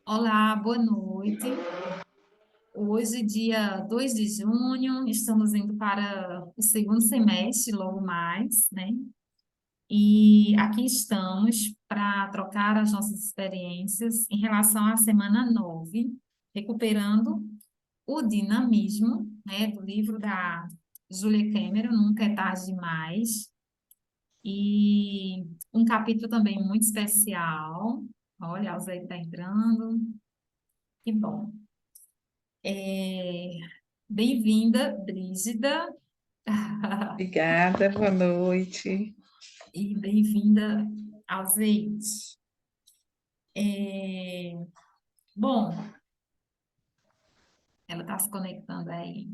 Olá, boa noite. Hoje, dia 2 de junho, estamos indo para o segundo semestre, logo mais, né? E aqui estamos para trocar as nossas experiências em relação à semana 9, recuperando o dinamismo, né, do livro da Julia Cameron, Nunca é Tarde Demais. E um capítulo também muito especial. Olha, a Alzei está entrando. Que bom. É, bem-vinda, Brígida, Obrigada, boa noite. e bem-vinda ao Zeite. É, bom, ela está se conectando aí.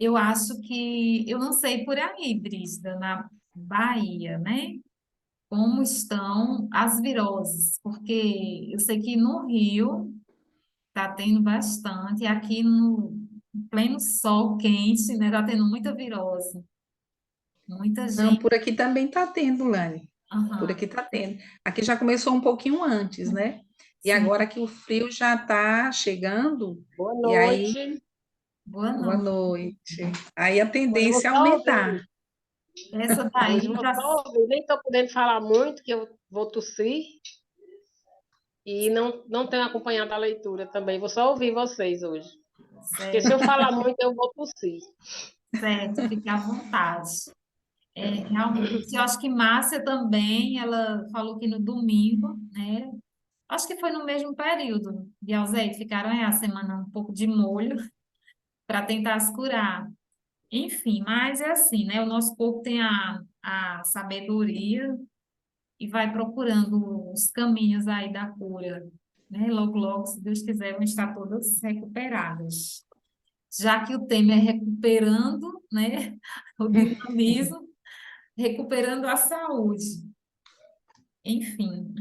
Eu acho que, eu não sei por aí, Brígida, na Bahia, né? Como estão as viroses? Porque eu sei que no Rio está tendo bastante, e aqui no pleno sol quente, né? Está tendo muita virose, muita Não, gente. por aqui também está tendo, Lani. Por aqui Aham, está tendo. Aqui já começou um pouquinho antes, né? E sim. agora que o frio já está chegando, Boa e aí, noite. Boa boa noite. noite. Aí a Hoje eu vou tendência é só aumentar. ouvir. Essa Hoje eu daí vou já. só ouvir. Nem estou podendo falar muito, que eu vou tossir. E não tenho acompanhado a leitura também. Vou só ouvir vocês hoje. Porque se eu Certo, falar muito, eu vou tossir. certo, fique à vontade. É, realmente, eu acho que Márcia também, ela falou que no domingo, né? Acho que foi no mesmo período de Alzete, ficaram aí a semana um pouco de molho para tentar se curar. Enfim, mas é assim, né? O nosso corpo tem a sabedoria e vai procurando os caminhos aí da cura, né? Logo, logo, se Deus quiser, vão estar todas recuperadas. Já que o tema é recuperando, né, o dinamismo, recuperando a saúde. Enfim.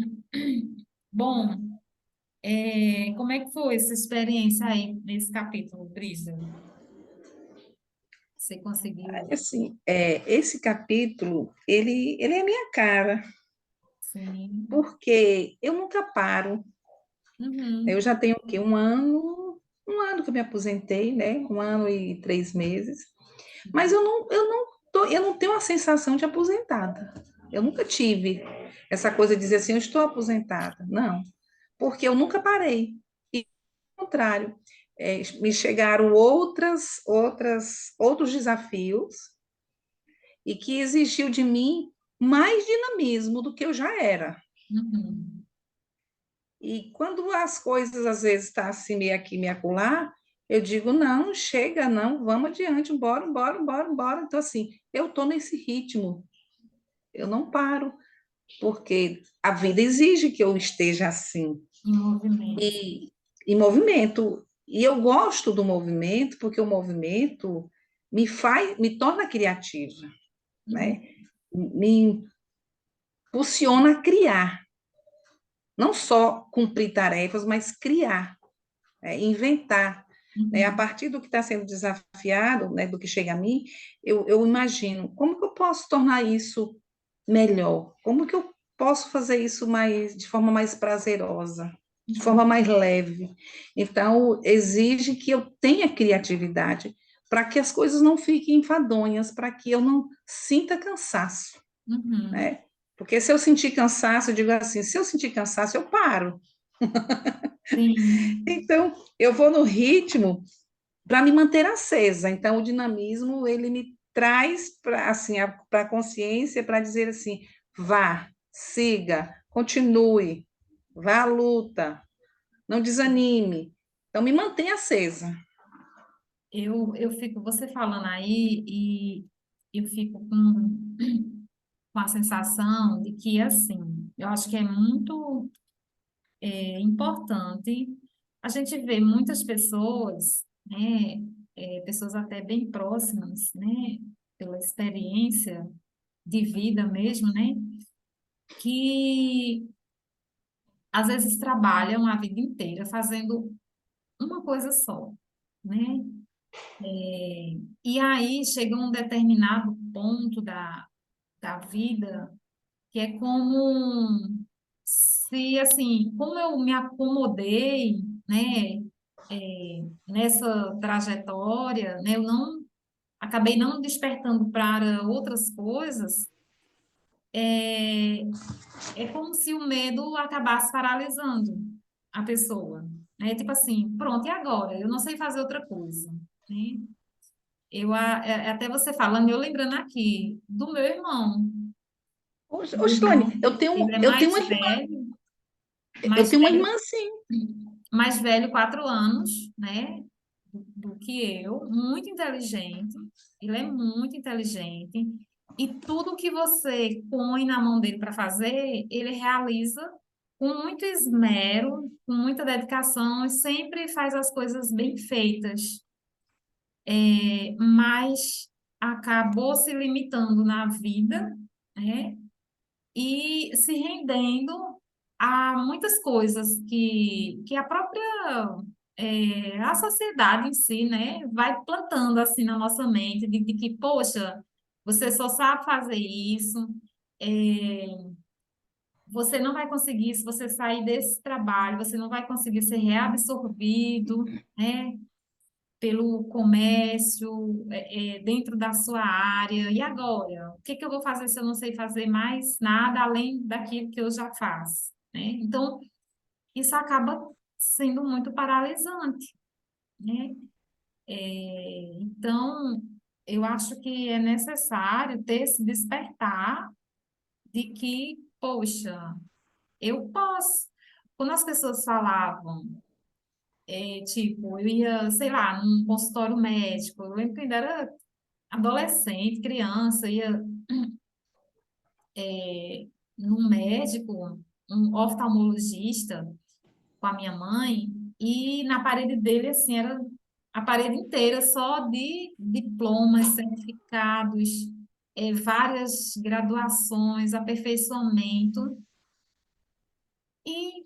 Bom, como é que foi essa experiência aí nesse capítulo, Brisa? Você conseguiu? Assim, esse capítulo, ele é minha cara, Sim. porque eu nunca paro. Eu Uhum. já tenho o quê? Um ano que eu me aposentei, né? 1 ano e 3 meses. Mas eu não tenho a sensação de aposentada. Eu nunca tive essa coisa de dizer assim, eu estou aposentada. Não, porque eu nunca parei. E, ao contrário, me chegaram outros desafios e que exigiu de mim mais dinamismo do que eu já era. Uhum. E quando as coisas às vezes estão assim, meio aqui, meio acolá, eu digo, não, chega, não, vamos adiante, bora, bora, bora, bora. Então, assim, eu estou nesse ritmo, eu não paro, porque a vida exige que eu esteja assim, Em movimento. e em movimento. E eu gosto do movimento, porque o movimento me torna criativa, Uhum. né? Me impulsiona a criar, não só cumprir tarefas, mas criar, inventar. Né? A Uhum. partir do que está sendo desafiado, né, do que chega a mim, eu imagino como que eu posso tornar isso melhor, como que eu posso fazer isso de forma mais prazerosa, de Uhum. forma mais leve. Então, exige que eu tenha criatividade para que as coisas não fiquem enfadonhas, para que eu não sinta cansaço, Uhum. né? Porque se eu sentir cansaço, eu digo assim, se eu sentir cansaço, eu paro. Sim. Então, eu vou no ritmo para me manter acesa. Então, o dinamismo, ele me traz para assim, para a consciência, para dizer assim, vá, siga, continue, vá à luta, não desanime. Então, me mantenha acesa. Eu fico, você falando aí, e eu fico com a sensação de que, assim, eu acho que é muito importante a gente ver muitas pessoas, né, pessoas até bem próximas, né, pela experiência de vida mesmo, né, que às vezes trabalham a vida inteira fazendo uma coisa só, né? E aí chega um determinado ponto da vida que é como se, assim, como eu me acomodei, né, nessa trajetória, né, eu não acabei não despertando para outras coisas, é, é como se o medo acabasse paralisando a pessoa, né? Tipo assim, pronto, e agora? Eu não sei fazer outra coisa, né? Até você falando, eu lembrando aqui do meu irmão. Ô, Meu irmão, Silane, ele é eu mais tenho uma velho, irmã assim. mais velho 4 anos, né? Do que eu, muito inteligente. Ele é muito inteligente. E tudo que você põe na mão dele para fazer, ele realiza com muito esmero, com muita dedicação e sempre faz as coisas bem feitas. Mas acabou se limitando na vida, né? E se rendendo a muitas coisas que a própria a sociedade em si, né, vai plantando assim na nossa mente de que, poxa, você só sabe fazer isso, é, você não vai conseguir, se você sair desse trabalho, você não vai conseguir ser reabsorvido, né, pelo comércio, dentro da sua área. E agora? O que que eu vou fazer se eu não sei fazer mais nada além daquilo que eu já faço, né? Então, isso acaba sendo muito paralisante, né? Então, eu acho que é necessário ter esse despertar de que, poxa, eu posso. Quando as pessoas falavam, tipo, eu ia, sei lá, num consultório médico, eu lembro que ainda era adolescente, criança, ia num médico, um oftalmologista com a minha mãe, e na parede dele, assim, era a parede inteira só de diplomas, certificados, várias graduações, aperfeiçoamento. E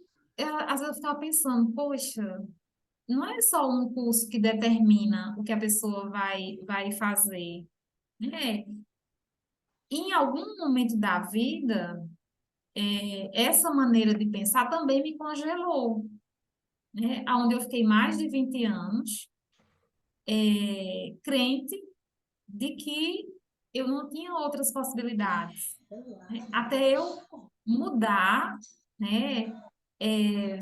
às vezes eu ficava pensando, poxa, não é só um curso que determina o que a pessoa vai fazer, né? Em algum momento da vida, essa maneira de pensar também me congelou, né? Onde eu fiquei mais de 20 anos, crente de que eu não tinha outras possibilidades, né? Até eu mudar, né?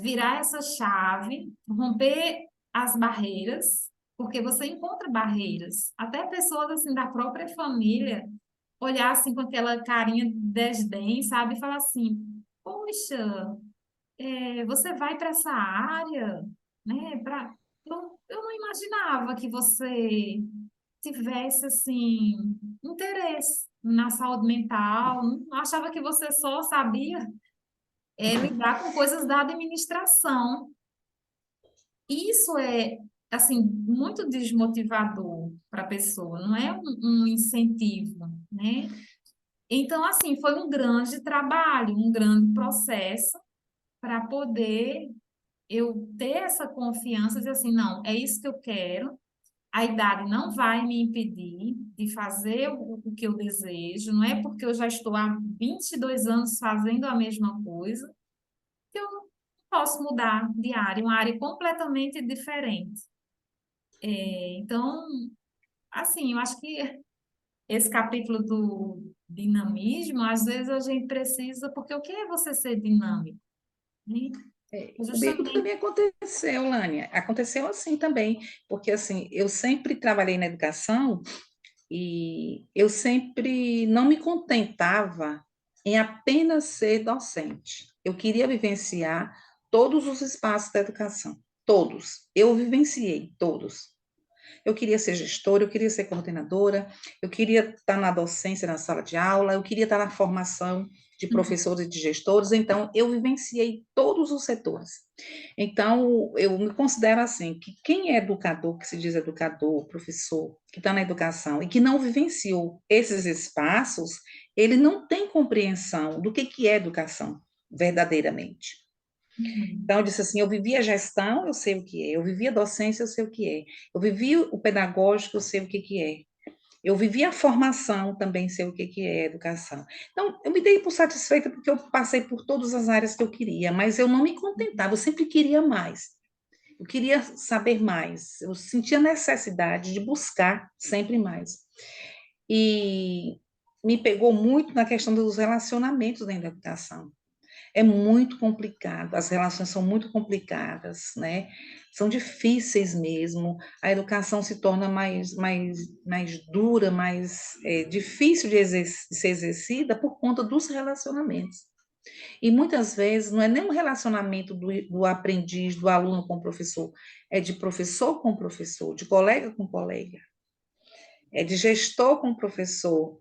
Virar essa chave, romper as barreiras, porque você encontra barreiras, até pessoas assim da própria família olhar assim com aquela carinha de desdém, sabe, e falar assim, poxa, você vai para essa área, né? Eu não imaginava que você tivesse assim interesse na saúde mental, não achava que você só sabia lidar com coisas da administração. Isso é assim muito desmotivador para a pessoa, não é um incentivo, né? Então, assim, foi um grande trabalho, um grande processo para poder eu ter essa confiança, dizer assim, não, é isso que eu quero, a idade não vai me impedir de fazer o que eu desejo, não é porque eu já estou há 22 anos fazendo a mesma coisa, que eu não posso mudar de área, uma área completamente diferente. Então, assim, eu acho que esse capítulo do dinamismo, às vezes a gente precisa, porque o que é você ser dinâmico, né? Comigo Justamente. também aconteceu, Lânia. Aconteceu assim também, porque assim, eu sempre trabalhei na educação e eu sempre não me contentava em apenas ser docente. Eu queria vivenciar todos os espaços da educação, todos. Eu vivenciei todos. Eu queria ser gestora, eu queria ser coordenadora, eu queria estar na docência, na sala de aula, eu queria estar na formação de professores e de gestores, então eu vivenciei todos os setores. Então, eu me considero assim, que quem é educador, que se diz educador, professor, que está na educação e que não vivenciou esses espaços, ele não tem compreensão do que é educação, verdadeiramente. Uhum. Então, eu disse assim: eu vivi a gestão, eu sei o que é, eu vivi a docência, eu sei o que é, eu vivi o pedagógico, eu sei o que é. Eu vivi a formação também, sei o que que é educação. Então, eu me dei por satisfeita porque eu passei por todas as áreas que eu queria, mas eu não me contentava, eu sempre queria mais. Eu queria saber mais, eu sentia necessidade de buscar sempre mais. E me pegou muito na questão dos relacionamentos dentro da educação. É muito complicado, as relações são muito complicadas, né? São difíceis mesmo, a educação se torna mais dura, mais difícil de ser exercida por conta dos relacionamentos. E muitas vezes não é nem um relacionamento do aprendiz, do aluno com o professor, é de professor com professor, de colega com colega, é de gestor com professor.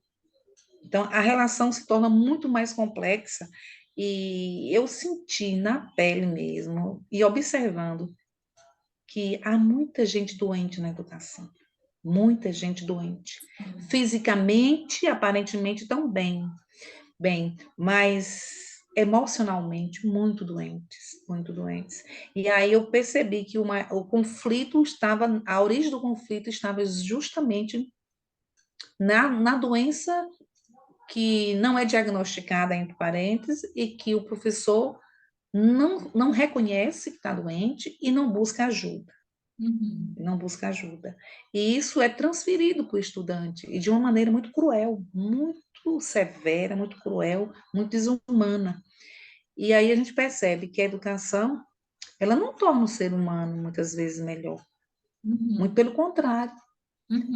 Então, a relação se torna muito mais complexa e eu senti na pele mesmo, e observando, que há muita gente doente na educação. Muita gente doente. Fisicamente, aparentemente, tão bem, mas emocionalmente muito doentes, muito doentes. E aí eu percebi que o conflito estava, a origem do conflito estava justamente na doença que não é diagnosticada, entre parênteses, e que o professor não reconhece que está doente e não busca ajuda. Uhum. Não busca ajuda. E isso é transferido para o estudante, e de uma maneira muito cruel, muito severa, muito cruel, muito desumana. E aí a gente percebe que a educação, ela não torna o ser humano muitas vezes melhor. Muito Uhum. pelo contrário,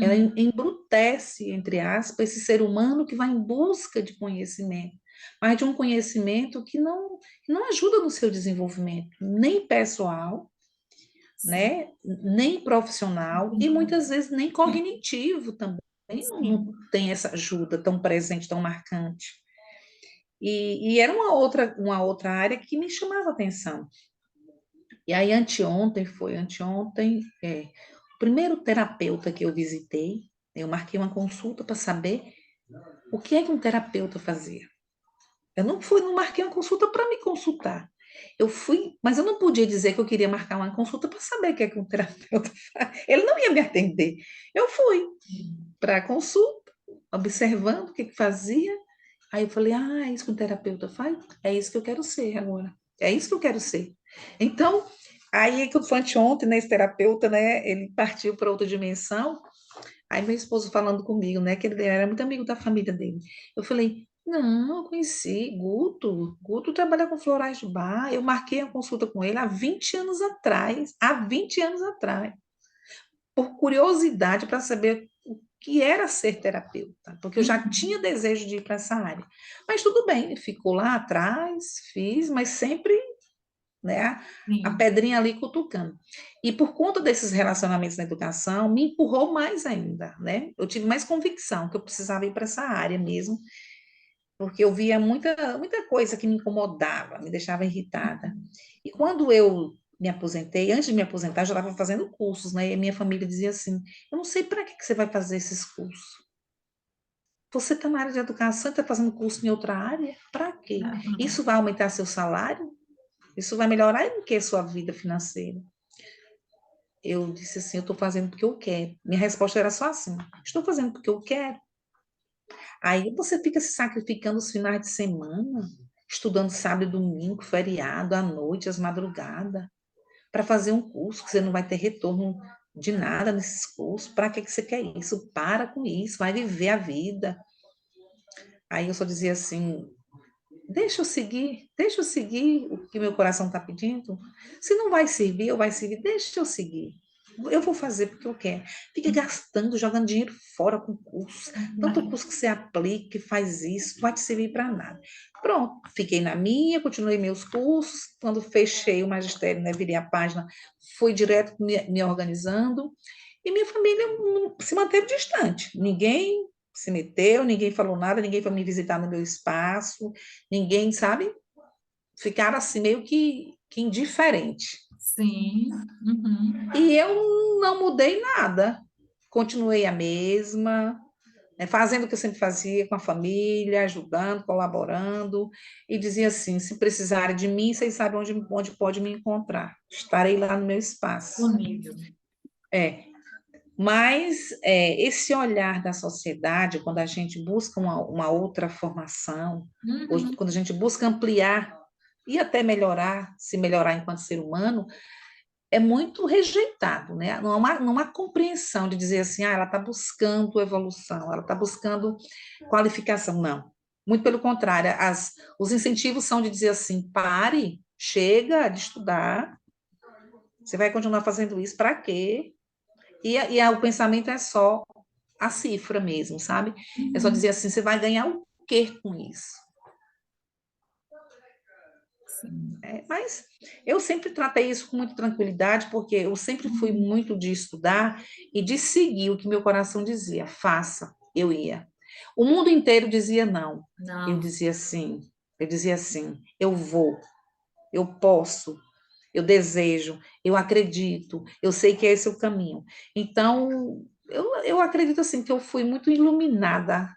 ela Uhum. embrutece, entre aspas, esse ser humano que vai em busca de conhecimento, mas de um conhecimento que não ajuda no seu desenvolvimento, nem pessoal, Sim. né? Nem profissional e muitas vezes nem cognitivo também. Não Sim. tem essa ajuda tão presente, tão marcante. E era uma outra área que me chamava atenção. E aí, anteontem, o primeiro terapeuta que eu visitei, eu marquei uma consulta para saber o que é que um terapeuta fazia. Eu não marquei uma consulta para me consultar. Eu fui, mas eu não podia dizer que eu queria marcar uma consulta para saber o que é que um terapeuta faz. Ele não ia me atender. Eu fui para a consulta, observando o que que fazia. Aí eu falei, é isso que um terapeuta faz? É isso que eu quero ser agora. É isso que eu quero ser. Então, aí que o Fante ontem, né, esse terapeuta, né, ele partiu para outra dimensão. Aí meu esposo falando comigo, né, que ele era muito amigo da família dele. Eu falei, não, eu conheci Guto. Guto trabalha com florais de bar. Eu marquei a consulta com ele há 20 anos atrás. Há 20 anos atrás. Por curiosidade para saber o que era ser terapeuta, porque eu já tinha Uhum. desejo de ir para essa área. Mas tudo bem, ficou lá atrás, fiz, mas sempre, né, a Sim. pedrinha ali cutucando. E por conta desses relacionamentos na educação, me empurrou mais ainda, né? Eu tive mais convicção que eu precisava ir para essa área mesmo, porque eu via muita coisa que me incomodava, me deixava irritada. E quando eu me aposentei, antes de me aposentar, eu já estava fazendo cursos, né? E a minha família dizia assim: eu não sei para que você vai fazer esses cursos. Você está na área de educação, está fazendo curso em outra área? Para quê? Uhum. Isso vai aumentar seu salário? Isso vai melhorar em que sua vida financeira? Eu disse assim: eu estou fazendo porque eu quero. Minha resposta era só assim: estou fazendo porque eu quero. Aí você fica se sacrificando os finais de semana, estudando sábado e domingo, feriado, à noite, às madrugadas, para fazer um curso que você não vai ter retorno de nada nesses cursos. Para que você quer isso? Para com isso, vai viver a vida. Aí eu só dizia assim: deixa eu seguir o que meu coração está pedindo. Se não vai servir, ou vai servir, deixa eu seguir. Eu vou fazer porque eu quero. Fica gastando, jogando dinheiro fora com curso. Tanto Uhum. curso que você aplica, que faz isso, não vai te servir para nada. Pronto, fiquei na minha, continuei meus cursos. Quando fechei o magistério, né, virei a página, fui direto me organizando. E minha família se manteve distante. Ninguém se meteu, ninguém falou nada, ninguém foi me visitar no meu espaço, ninguém, sabe? Ficaram assim meio que indiferente. Sim. Uhum. E eu não mudei nada. Continuei a mesma, né, fazendo o que eu sempre fazia com a família, ajudando, colaborando, e dizia assim: se precisarem de mim, vocês sabem onde pode me encontrar. Estarei lá no meu espaço. Disponível. É. Mas esse olhar da sociedade, quando a gente busca uma outra formação, ou Uhum. quando a gente busca ampliar e até melhorar, se melhorar enquanto ser humano, é muito rejeitado, né? Não há compreensão de dizer assim, ela está buscando evolução, ela está buscando qualificação. Não. Muito pelo contrário, os incentivos são de dizer assim, pare, chega de estudar, você vai continuar fazendo isso, para quê? O pensamento é só a cifra mesmo, sabe? É só Uhum. dizer assim, você vai ganhar o quê com isso? Sim. Mas eu sempre tratei isso com muita tranquilidade, porque eu sempre fui Uhum. muito de estudar e de seguir o que meu coração dizia, faça, eu ia. O mundo inteiro dizia não. Eu Não. dizia assim, eu vou, eu posso, eu desejo, eu acredito, eu sei que é esse o caminho. Então, eu acredito assim que eu fui muito iluminada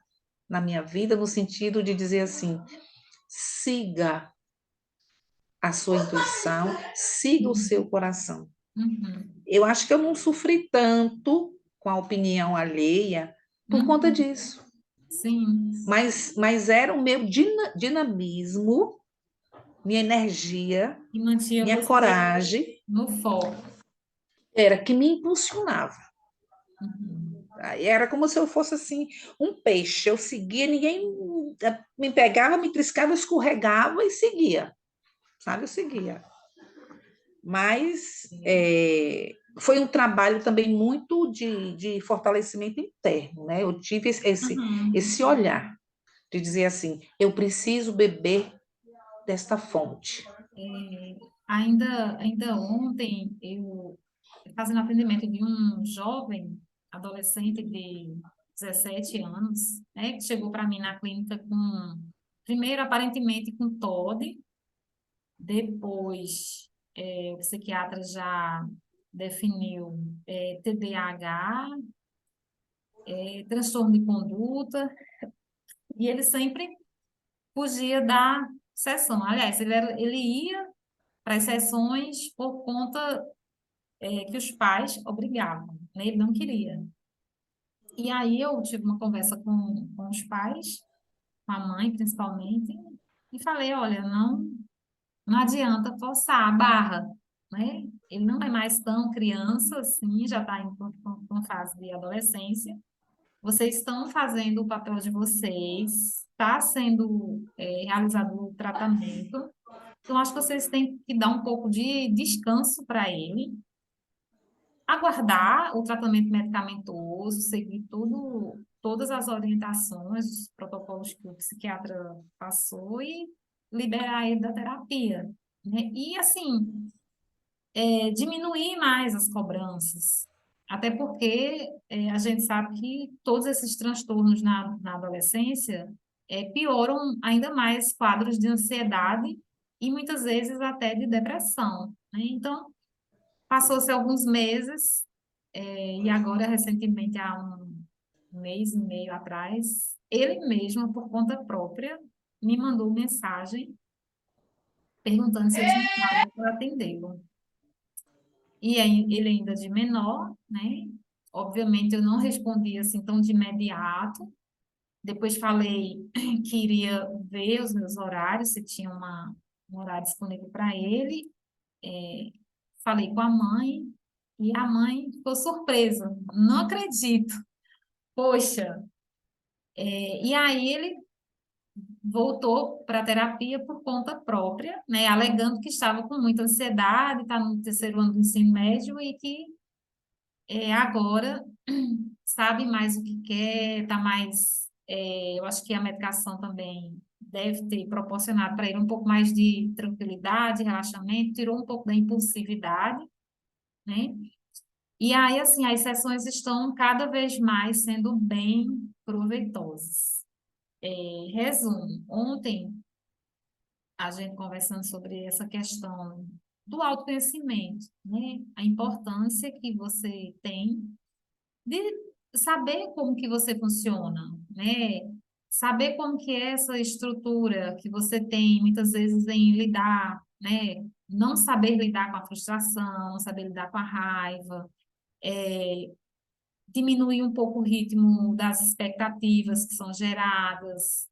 na minha vida, no sentido de dizer assim, siga a sua intuição, siga o seu coração. Uhum. Eu acho que eu não sofri tanto com a opinião alheia por conta Uhum. disso. Sim. Mas era o meu dinamismo, minha energia, E mantinha minha você coragem, no foco. era que me impulsionava. Uhum. Aí era como se eu fosse assim, um peixe. Eu seguia, ninguém me pegava, me triscava, eu escorregava e seguia. Sabe? Eu seguia. Mas foi um trabalho também muito de fortalecimento interno, né? Eu tive esse Uhum. olhar de dizer assim, eu preciso beber desta fonte. Ainda ontem, eu fazendo atendimento de um jovem adolescente de 17 anos, né, que chegou para mim na clínica com, primeiro, aparentemente com TOD, depois o psiquiatra já definiu TDAH, transtorno de conduta, e ele sempre fugia da sessão. Aliás, ele ia para as sessões por conta que os pais obrigavam, né? Ele não queria. E aí eu tive uma conversa com os pais, com a mãe principalmente, e falei, olha, não adianta forçar a barra, né? Ele não é mais tão criança assim, já está em fase de adolescência. Vocês estão fazendo o papel de vocês, está sendo realizado o tratamento. Então, acho que vocês têm que dar um pouco de descanso para ele, aguardar o tratamento medicamentoso, seguir todas as orientações, os protocolos que o psiquiatra passou e liberar ele da terapia, né? E, assim, diminuir mais as cobranças, até porque a gente sabe que todos esses transtornos na adolescência pioram ainda mais quadros de ansiedade e muitas vezes até de depressão, né? Então, passou-se alguns meses, e agora, recentemente, há um mês e meio atrás, ele mesmo, por conta própria, me mandou mensagem perguntando se eu tinha vaga para atendê-lo. E aí, ele ainda de menor, né? Obviamente, eu não respondi assim tão de imediato. Depois falei que iria ver os meus horários, se tinha um horário disponível para ele. Falei com a mãe e a mãe ficou surpresa. Não acredito. Poxa, e aí ele voltou para a terapia por conta própria, né, alegando que estava com muita ansiedade, está no terceiro ano do ensino médio e que agora sabe mais o que quer, está mais. Eu acho que a medicação também deve ter proporcionado para ele um pouco mais de tranquilidade, relaxamento, tirou um pouco da impulsividade, né? E aí, assim, as sessões estão cada vez mais sendo bem proveitosas. Resumo, ontem a gente conversando sobre essa questão do autoconhecimento, né? A importância que você tem de saber como que você funciona, né? Saber como que é essa estrutura que você tem muitas vezes em lidar, né? Não saber lidar com a frustração, não saber lidar com a raiva, diminuir um pouco o ritmo das expectativas que são geradas.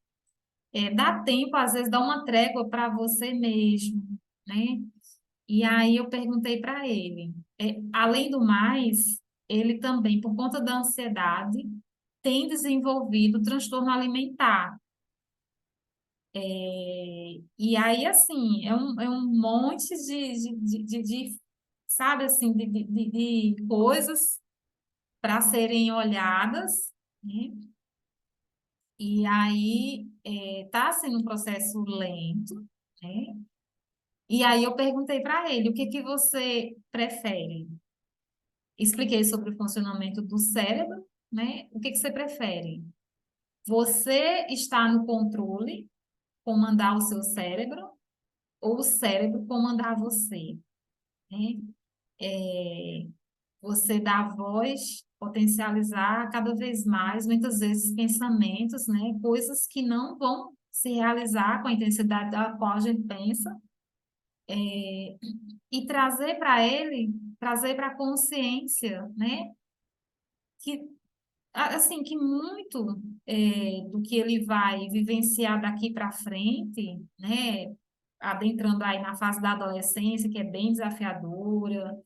Dá tempo, às vezes, dá uma trégua para você mesmo, né? E aí eu perguntei para ele. Além do mais, ele também, por conta da ansiedade, tem desenvolvido transtorno alimentar. E aí, assim, é um monte sabe, assim, de coisas para serem olhadas, né? E aí, tá sendo um processo lento, né? E aí eu perguntei para ele, o que que você prefere? Expliquei sobre o funcionamento do cérebro, né? O que que você prefere? Você está no controle, comandar o seu cérebro, ou o cérebro comandar você, né? É, Você dar voz, potencializar cada vez mais, muitas vezes, pensamentos, né? Coisas que não vão se realizar com a intensidade da qual a gente pensa, e trazer para ele, trazer para a consciência, né? Que, assim, que muito do que ele vai vivenciar daqui para frente, né? Adentrando aí na fase da adolescência, que é bem desafiadora,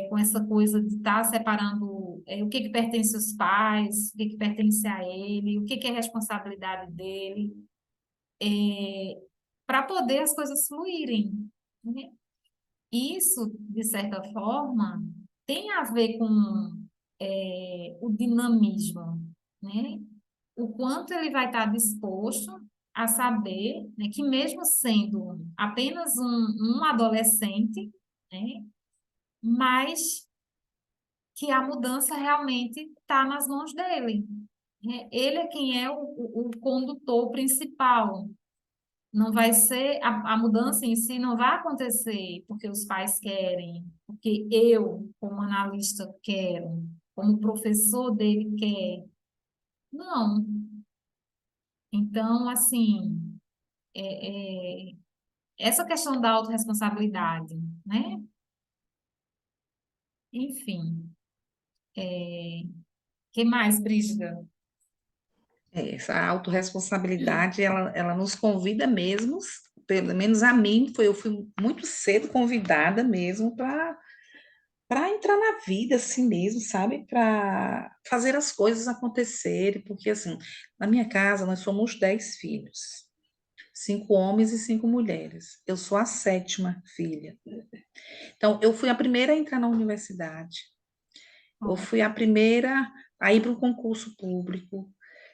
com essa coisa de estar separando o que que pertence aos pais, o que que pertence a ele, o que que é responsabilidade dele, para poder as coisas fluírem, né? Isso, de certa forma, tem a ver com o dinamismo, né? O quanto ele vai estar disposto a saber, né, que mesmo sendo apenas um adolescente, né, mas que a mudança realmente está nas mãos dele, né? Ele é quem é o condutor principal. Não vai ser a mudança em si não vai acontecer porque os pais querem, porque eu, como analista, quero, como professor dele quer. Não. Então, assim, é, é, essa questão da autorresponsabilidade, né? Enfim, que mais, Brígida? Essa autorresponsabilidade, ela nos convida mesmo, pelo menos a mim, eu fui muito cedo convidada mesmo para entrar na vida assim mesmo, sabe? Para fazer as coisas acontecerem, porque assim, na minha casa nós somos 10 filhos, 5 homens e 5 mulheres. Eu sou a sétima filha. Então, eu fui a primeira a entrar na universidade. Eu Ó, fui a primeira a ir para o concurso público.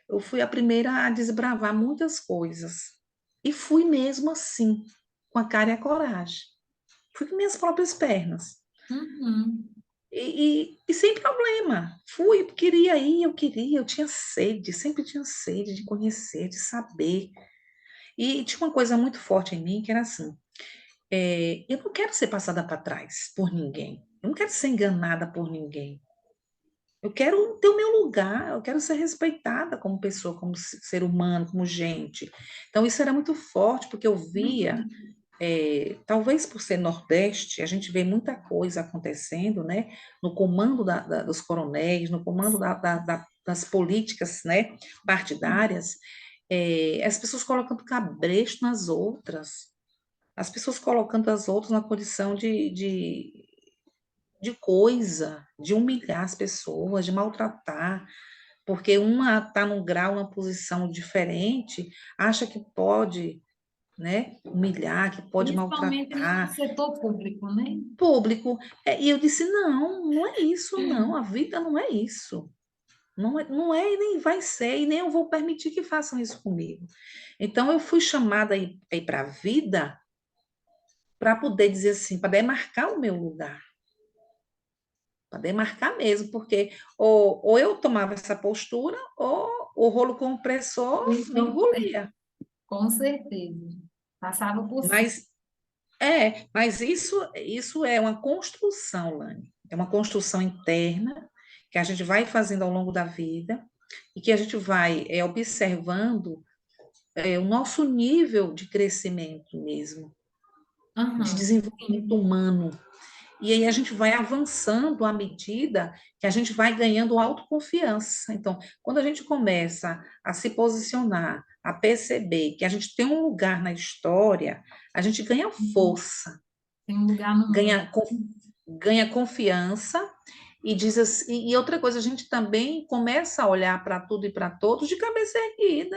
Eu fui a primeira a desbravar muitas coisas. E fui mesmo assim, com a cara e a coragem. Fui com minhas próprias pernas. uhum. E sem problema. Fui, queria ir, eu tinha sede, sempre tinha sede de conhecer, de saber. E tinha uma coisa muito forte em mim, que era assim, eu não quero ser passada para trás por ninguém. Eu não quero ser enganada por ninguém. Eu quero ter o meu lugar, eu quero ser respeitada como pessoa, como ser humano, como gente. Então, isso era muito forte, porque eu via, Uhum. talvez por ser Nordeste, a gente vê muita coisa acontecendo, né? No comando dos coronéis, no comando das políticas, né? Partidárias, as pessoas colocando cabresto nas outras, as pessoas colocando as outras na condição de coisa, de humilhar as pessoas, de maltratar, porque uma está num grau, numa posição diferente, acha que pode, né, humilhar, que pode Principalmente no maltratar setor público, né? público. E eu disse, não, não é isso, não, a vida não é isso. Não é e nem vai ser, e nem eu vou permitir que façam isso comigo. Então, eu fui chamada a ir para a vida para poder dizer assim, para demarcar o meu lugar. Para demarcar mesmo, porque ou eu tomava essa postura, ou o rolo compressor me Então, engolia. com certeza. Passava por cima. Mas isso é uma construção, Lani. É uma construção interna que a gente vai fazendo ao longo da vida e que a gente vai observando o nosso nível de crescimento mesmo, de Aham. desenvolvimento Sim. humano. E aí a gente vai avançando à medida que a gente vai ganhando autoconfiança. Então, quando a gente começa a se posicionar, a perceber que a gente tem um lugar na história, a gente ganha força, Tem um lugar no mundo. ganha, ganha confiança e diz assim, e outra coisa, a gente também começa a olhar para tudo e para todos de cabeça erguida,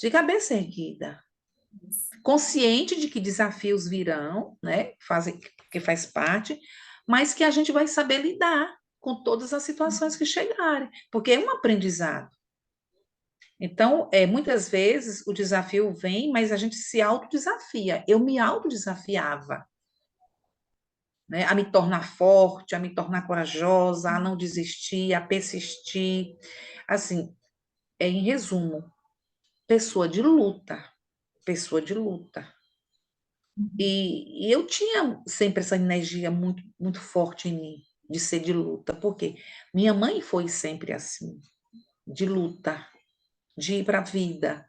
de cabeça erguida, consciente de que desafios virão, né, fazem, que faz parte, mas que a gente vai saber lidar com todas as situações que chegarem, porque é um aprendizado. Então, muitas vezes o desafio vem, mas a gente se autodesafia. Eu me autodesafiava, né, a me tornar forte, a me tornar corajosa, a não desistir, a persistir. Assim, em resumo, pessoa de luta, pessoa de luta. E eu tinha sempre essa energia muito, muito forte em mim, de ser de luta, porque minha mãe foi sempre assim, de luta, de ir para a vida,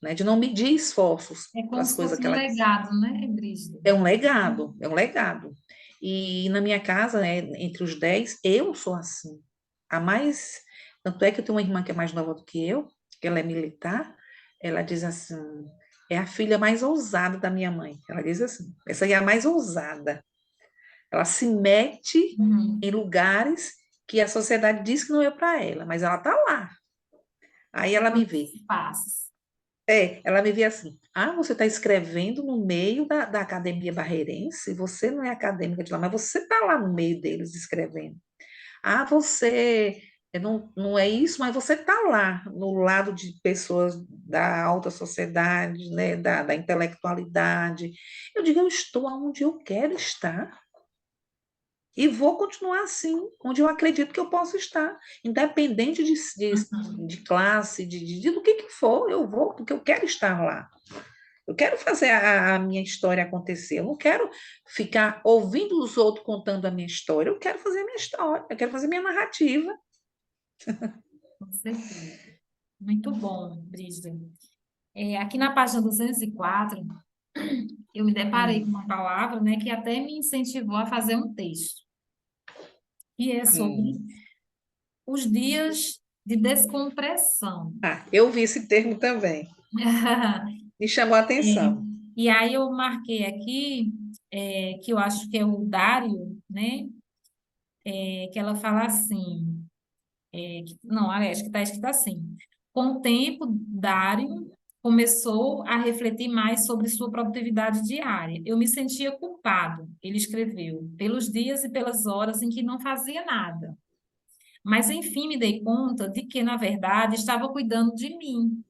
né, de não medir esforços É para como as se coisas fosse que um ela. legado, né, Brígida? É um legado, é um legado. E na minha casa, né, entre os 10, eu sou assim. A mais. Tanto é que eu tenho uma irmã que é mais nova do que eu, que ela é militar, ela diz assim: é a filha mais ousada da minha mãe. Ela diz assim: essa aí é a mais ousada. Ela se mete em Uhum. lugares que a sociedade diz que não é para ela, mas ela está lá. Aí ela me vê. Passos. Ela me vê assim, você está escrevendo no meio da Academia Barreirense, você não é acadêmica de lá, mas você está lá no meio deles escrevendo. Você não é isso, mas você está lá, no lado de pessoas da alta sociedade, né, da intelectualidade. Eu digo, eu estou onde eu quero estar. E vou continuar assim, onde eu acredito que eu posso estar, independente de Uhum. classe, do que for, eu vou, porque eu quero estar lá. Eu quero fazer a minha história acontecer. Eu não quero ficar ouvindo os outros contando a minha história. Eu quero fazer a minha história. Eu quero fazer a minha narrativa. Com certeza. Muito bom, Brígida. Aqui na página 204, eu me deparei com Hum, uma palavra, né, que até me incentivou a fazer um texto, que é sobre hum. os dias de descompressão. Eu vi esse termo também. Me chamou a atenção. E aí eu marquei aqui, que eu acho que é o Dário, né, que ela fala assim, não, aliás, que está escrito assim. Com o tempo, Dário começou a refletir mais sobre sua produtividade diária. Eu me sentia culpado, ele escreveu, pelos dias e pelas horas em que não fazia nada. Mas, enfim, me dei conta de que, na verdade, estava cuidando de mim.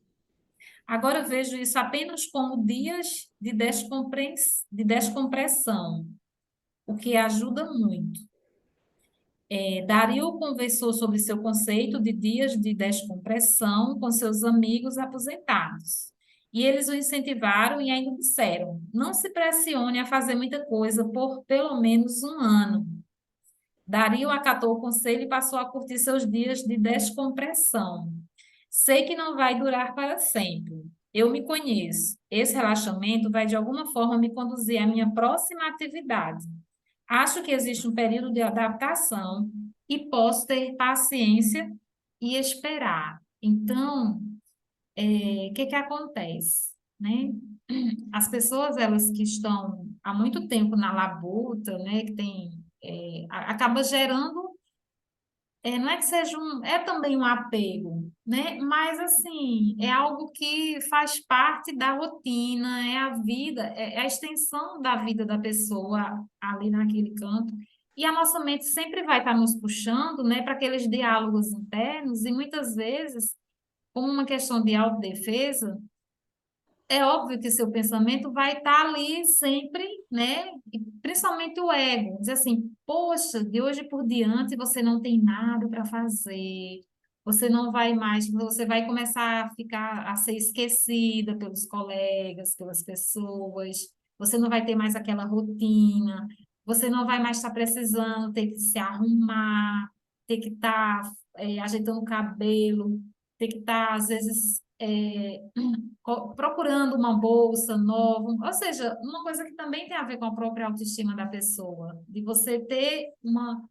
Agora eu vejo isso apenas como dias de descompressão, o que ajuda muito. Dario conversou sobre seu conceito de dias de descompressão com seus amigos aposentados. E eles o incentivaram e ainda disseram: não se pressione a fazer muita coisa por pelo menos um ano. Dario acatou o conselho e passou a curtir seus dias de descompressão. Sei que não vai durar para sempre. Eu me conheço. Esse relaxamento vai de alguma forma me conduzir à minha próxima atividade. Acho que existe um período de adaptação e posso ter paciência e esperar. Então, o que que acontece, né? As pessoas, elas que estão há muito tempo na labuta, né, que tem, acaba gerando, não é que seja é também um apego, né? Mas assim, é algo que faz parte da rotina, é a vida, é a extensão da vida da pessoa ali naquele canto. E a nossa mente sempre vai estar nos puxando, né, para aqueles diálogos internos, e muitas vezes, como uma questão de autodefesa, é óbvio que seu pensamento vai estar ali sempre, né? E principalmente o ego, diz assim, poxa, de hoje por diante você não tem nada para fazer, você não vai mais, você vai começar a ficar, a ser esquecida pelos colegas, pelas pessoas, você não vai ter mais aquela rotina, você não vai mais estar precisando ter que se arrumar, ter que estar, ajeitando o cabelo, ter que estar, às vezes, procurando uma bolsa nova, ou seja, uma coisa que também tem a ver com a própria autoestima da pessoa, de você ter uma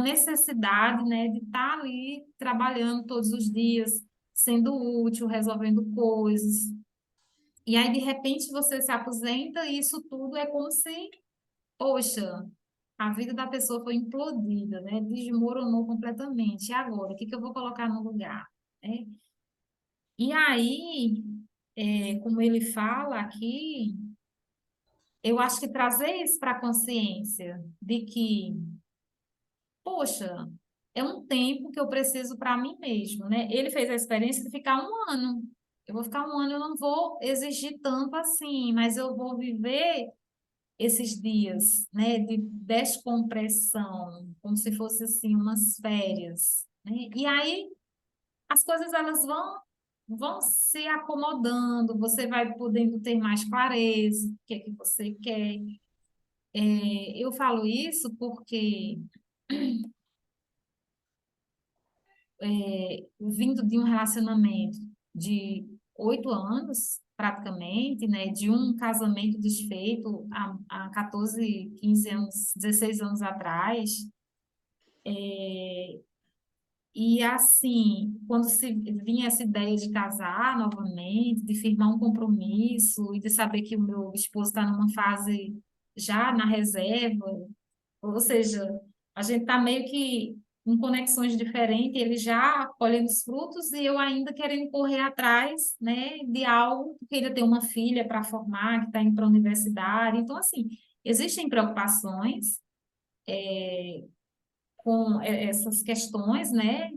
necessidade, né, de estar ali trabalhando todos os dias, sendo útil, resolvendo coisas. E aí, de repente, você se aposenta e isso tudo é como se, poxa, a vida da pessoa foi implodida, né? Desmoronou completamente. E agora, o que que eu vou colocar no lugar? Né? E aí, como ele fala aqui, eu acho que trazer isso para a consciência de que, poxa, é um tempo que eu preciso para mim mesmo, né? Ele fez a experiência de ficar um ano. Eu vou ficar um ano, eu não vou exigir tanto assim, mas eu vou viver esses dias, né, de descompressão, como se fosse assim umas férias, né? E aí as coisas elas vão se acomodando, você vai podendo ter mais clareza do que é que você quer. Eu falo isso porque vindo de um relacionamento de 8 anos, praticamente, né, de um casamento desfeito há 14, 15 anos, 16 anos atrás, e assim, quando se vinha essa ideia de casar novamente, de firmar um compromisso e de saber que o meu esposo está numa fase já na reserva, ou seja, a gente está meio que em conexões diferentes, ele já colhendo os frutos e eu ainda querendo correr atrás, né, de algo, porque ainda tem uma filha para formar, que está indo para a universidade. Então, assim, existem preocupações com essas questões, né,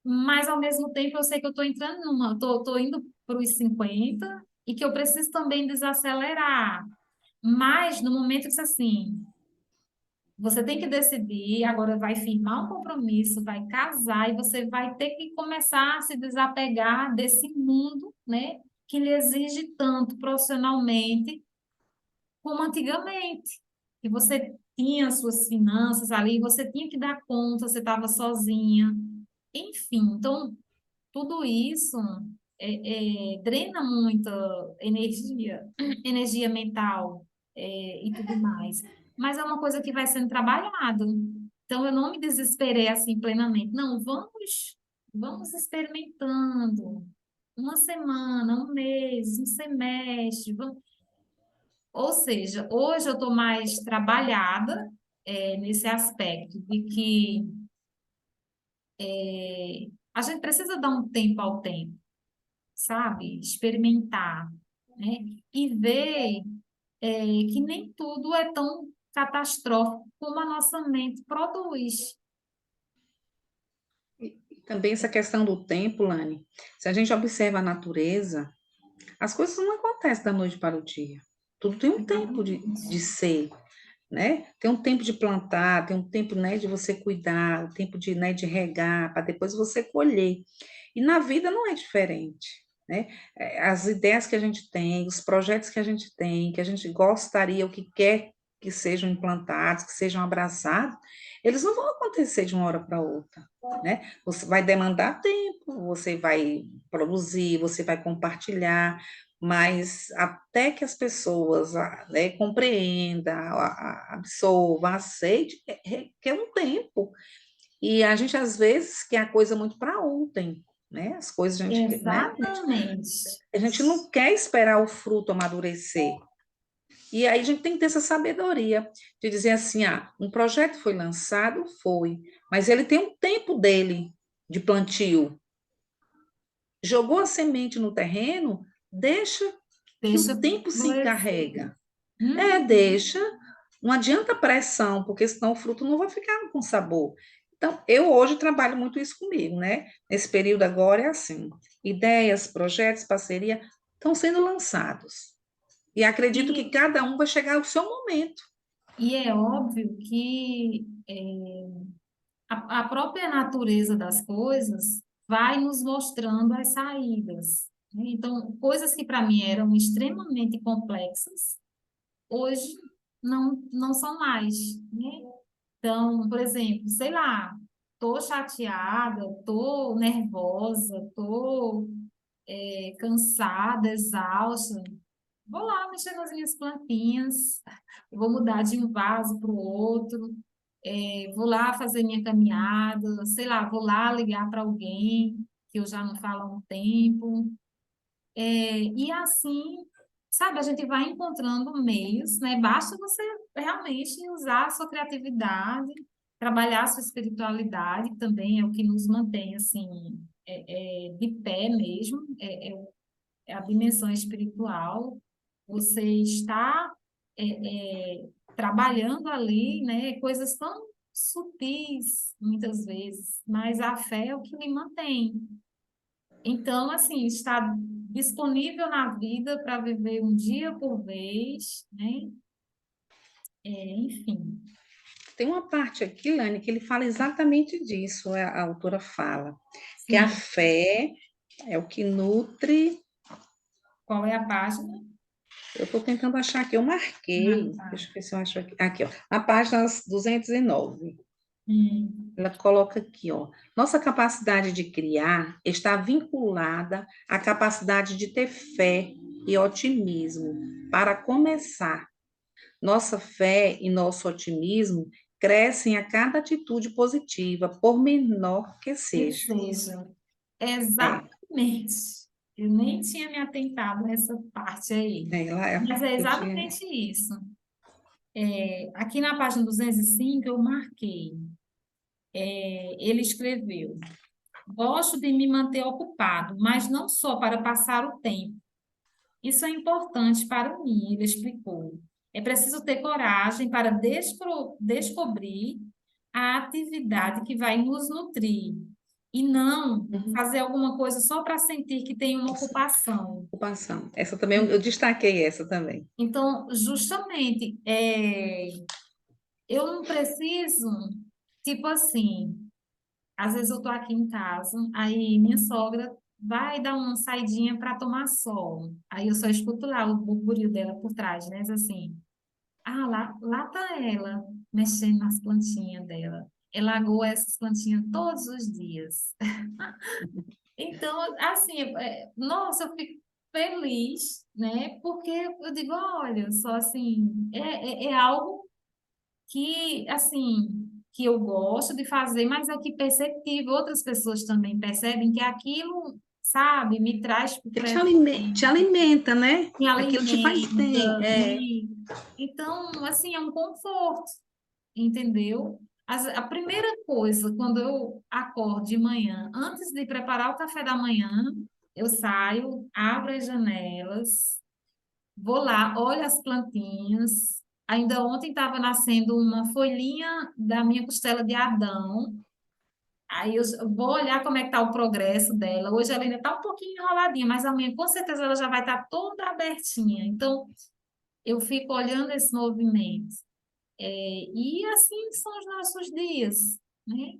mas ao mesmo tempo eu sei que eu estou entrando tô indo para os 50 e que eu preciso também desacelerar. Mas no momento que assim, você tem que decidir, agora vai firmar um compromisso, vai casar e você vai ter que começar a se desapegar desse mundo, né, que lhe exige tanto profissionalmente como antigamente. E você tinha as suas finanças ali, você tinha que dar conta, você estava sozinha. Enfim, então tudo isso drena muita energia, energia mental, e tudo mais. Mas é uma coisa que vai sendo trabalhado. Então, eu não me desesperei assim plenamente. Não, vamos experimentando. Uma semana, um mês, um semestre. Ou seja, hoje eu estou mais trabalhada, nesse aspecto de que a gente precisa dar um tempo ao tempo, sabe? Experimentar, né? E ver que nem tudo é tão catastrófico como a nossa mente produz. E também essa questão do tempo, Lani, se a gente observa a natureza, as coisas não acontecem da noite para o dia. Tudo tem um tempo de Exatamente. ser, né? Tem um tempo de plantar, tem um tempo, né, de você cuidar, o tempo de, né, de regar, para depois você colher. E na vida não é diferente, né? As ideias que a gente tem, os projetos que a gente tem, que a gente gostaria, o que quer que sejam implantados, que sejam abraçados, eles não vão acontecer de uma hora para outra, né? Você vai demandar tempo, você vai produzir, você vai compartilhar, mas até que as pessoas, né, compreendam, absorvam, aceitem, requer um tempo. E a gente, às vezes, quer a coisa muito para ontem, né? As coisas a gente, né? Exatamente. A gente não quer esperar o fruto amadurecer. E aí a gente tem que ter essa sabedoria de dizer assim, um projeto foi lançado, foi, mas ele tem um tempo dele de plantio. Jogou a semente no terreno, deixa que Deixa o tempo se florescer. encarrega. Uhum. Deixa, não adianta pressão, porque senão o fruto não vai ficar com sabor. Então, eu hoje trabalho muito isso comigo, né? Nesse período agora é assim: ideias, projetos, parceria estão sendo lançados. E acredito que E, cada um vai chegar ao seu momento. e é óbvio que a própria natureza das coisas vai nos mostrando as saídas, né? Então, coisas que para mim eram extremamente complexas, hoje não são mais, né? Então, por exemplo, sei lá, tô chateada, tô nervosa, tô cansada, exausta, vou lá mexer nas minhas plantinhas, vou mudar de um vaso para o outro, vou lá fazer minha caminhada, sei lá, vou lá ligar para alguém que eu já não falo há um tempo. E assim, sabe, a gente vai encontrando meios, né? Basta você realmente usar a sua criatividade, trabalhar a sua espiritualidade, que também é o que nos mantém, assim, de pé mesmo, é a dimensão espiritual. Você está trabalhando ali, né? Coisas tão sutis, muitas vezes, mas a fé é o que lhe mantém. Então, assim, está disponível na vida para viver um dia por vez, né? Enfim. Tem uma parte aqui, Lani, que ele fala exatamente disso, a autora fala, que a Sim. fé é o que nutre. Qual é a página? Eu estou tentando achar aqui, eu Ah, marquei, tá. deixa eu ver se eu acho aqui. Aqui, ó, na página 209. Hum, Ela coloca aqui, ó, nossa capacidade de criar está vinculada à capacidade de ter fé e otimismo. Para começar, nossa fé e nosso otimismo crescem a cada atitude positiva, por menor que que seja. seja. É, Exatamente. Eu nem tinha me atentado nessa parte aí. Mas é eu tinha. exatamente isso. Aqui na página 205 eu marquei. Ele escreveu: gosto de me manter ocupado, mas não só para passar o tempo. Isso é importante para mim, ele explicou. É preciso ter coragem para descobrir a atividade que vai nos nutrir e não Uhum. fazer alguma coisa só para sentir que tem uma ocupação. Ocupação. Essa também, eu destaquei essa também. Então, justamente, eu não preciso, tipo assim, às vezes eu estou aqui em casa, aí minha sogra vai dar uma saidinha para tomar sol. Aí eu só escuto lá o burburinho dela por trás, né? Diz assim, ah, lá tá ela, mexendo nas plantinhas dela. Ela agoa essas plantinhas todos os dias. Então, assim, nossa, eu fico feliz, né? Porque eu digo, olha, só assim, é algo que, assim, que eu gosto de fazer, mas é que perceptível, outras pessoas também percebem que aquilo, sabe, me traz Que te alimenta, né? me Aquilo te faz bem. alimenta, então, assim, é um conforto, entendeu? A primeira coisa, quando eu acordo de manhã, antes de preparar o café da manhã, eu saio, abro as janelas, vou lá, olho as plantinhas. Ainda ontem estava nascendo uma folhinha da minha costela de Adão. Aí eu vou olhar como é que está o progresso dela. Hoje ela ainda está um pouquinho enroladinha, mas amanhã com certeza ela já vai estar toda abertinha. Então, eu fico olhando esse movimento. E assim são os nossos dias, né?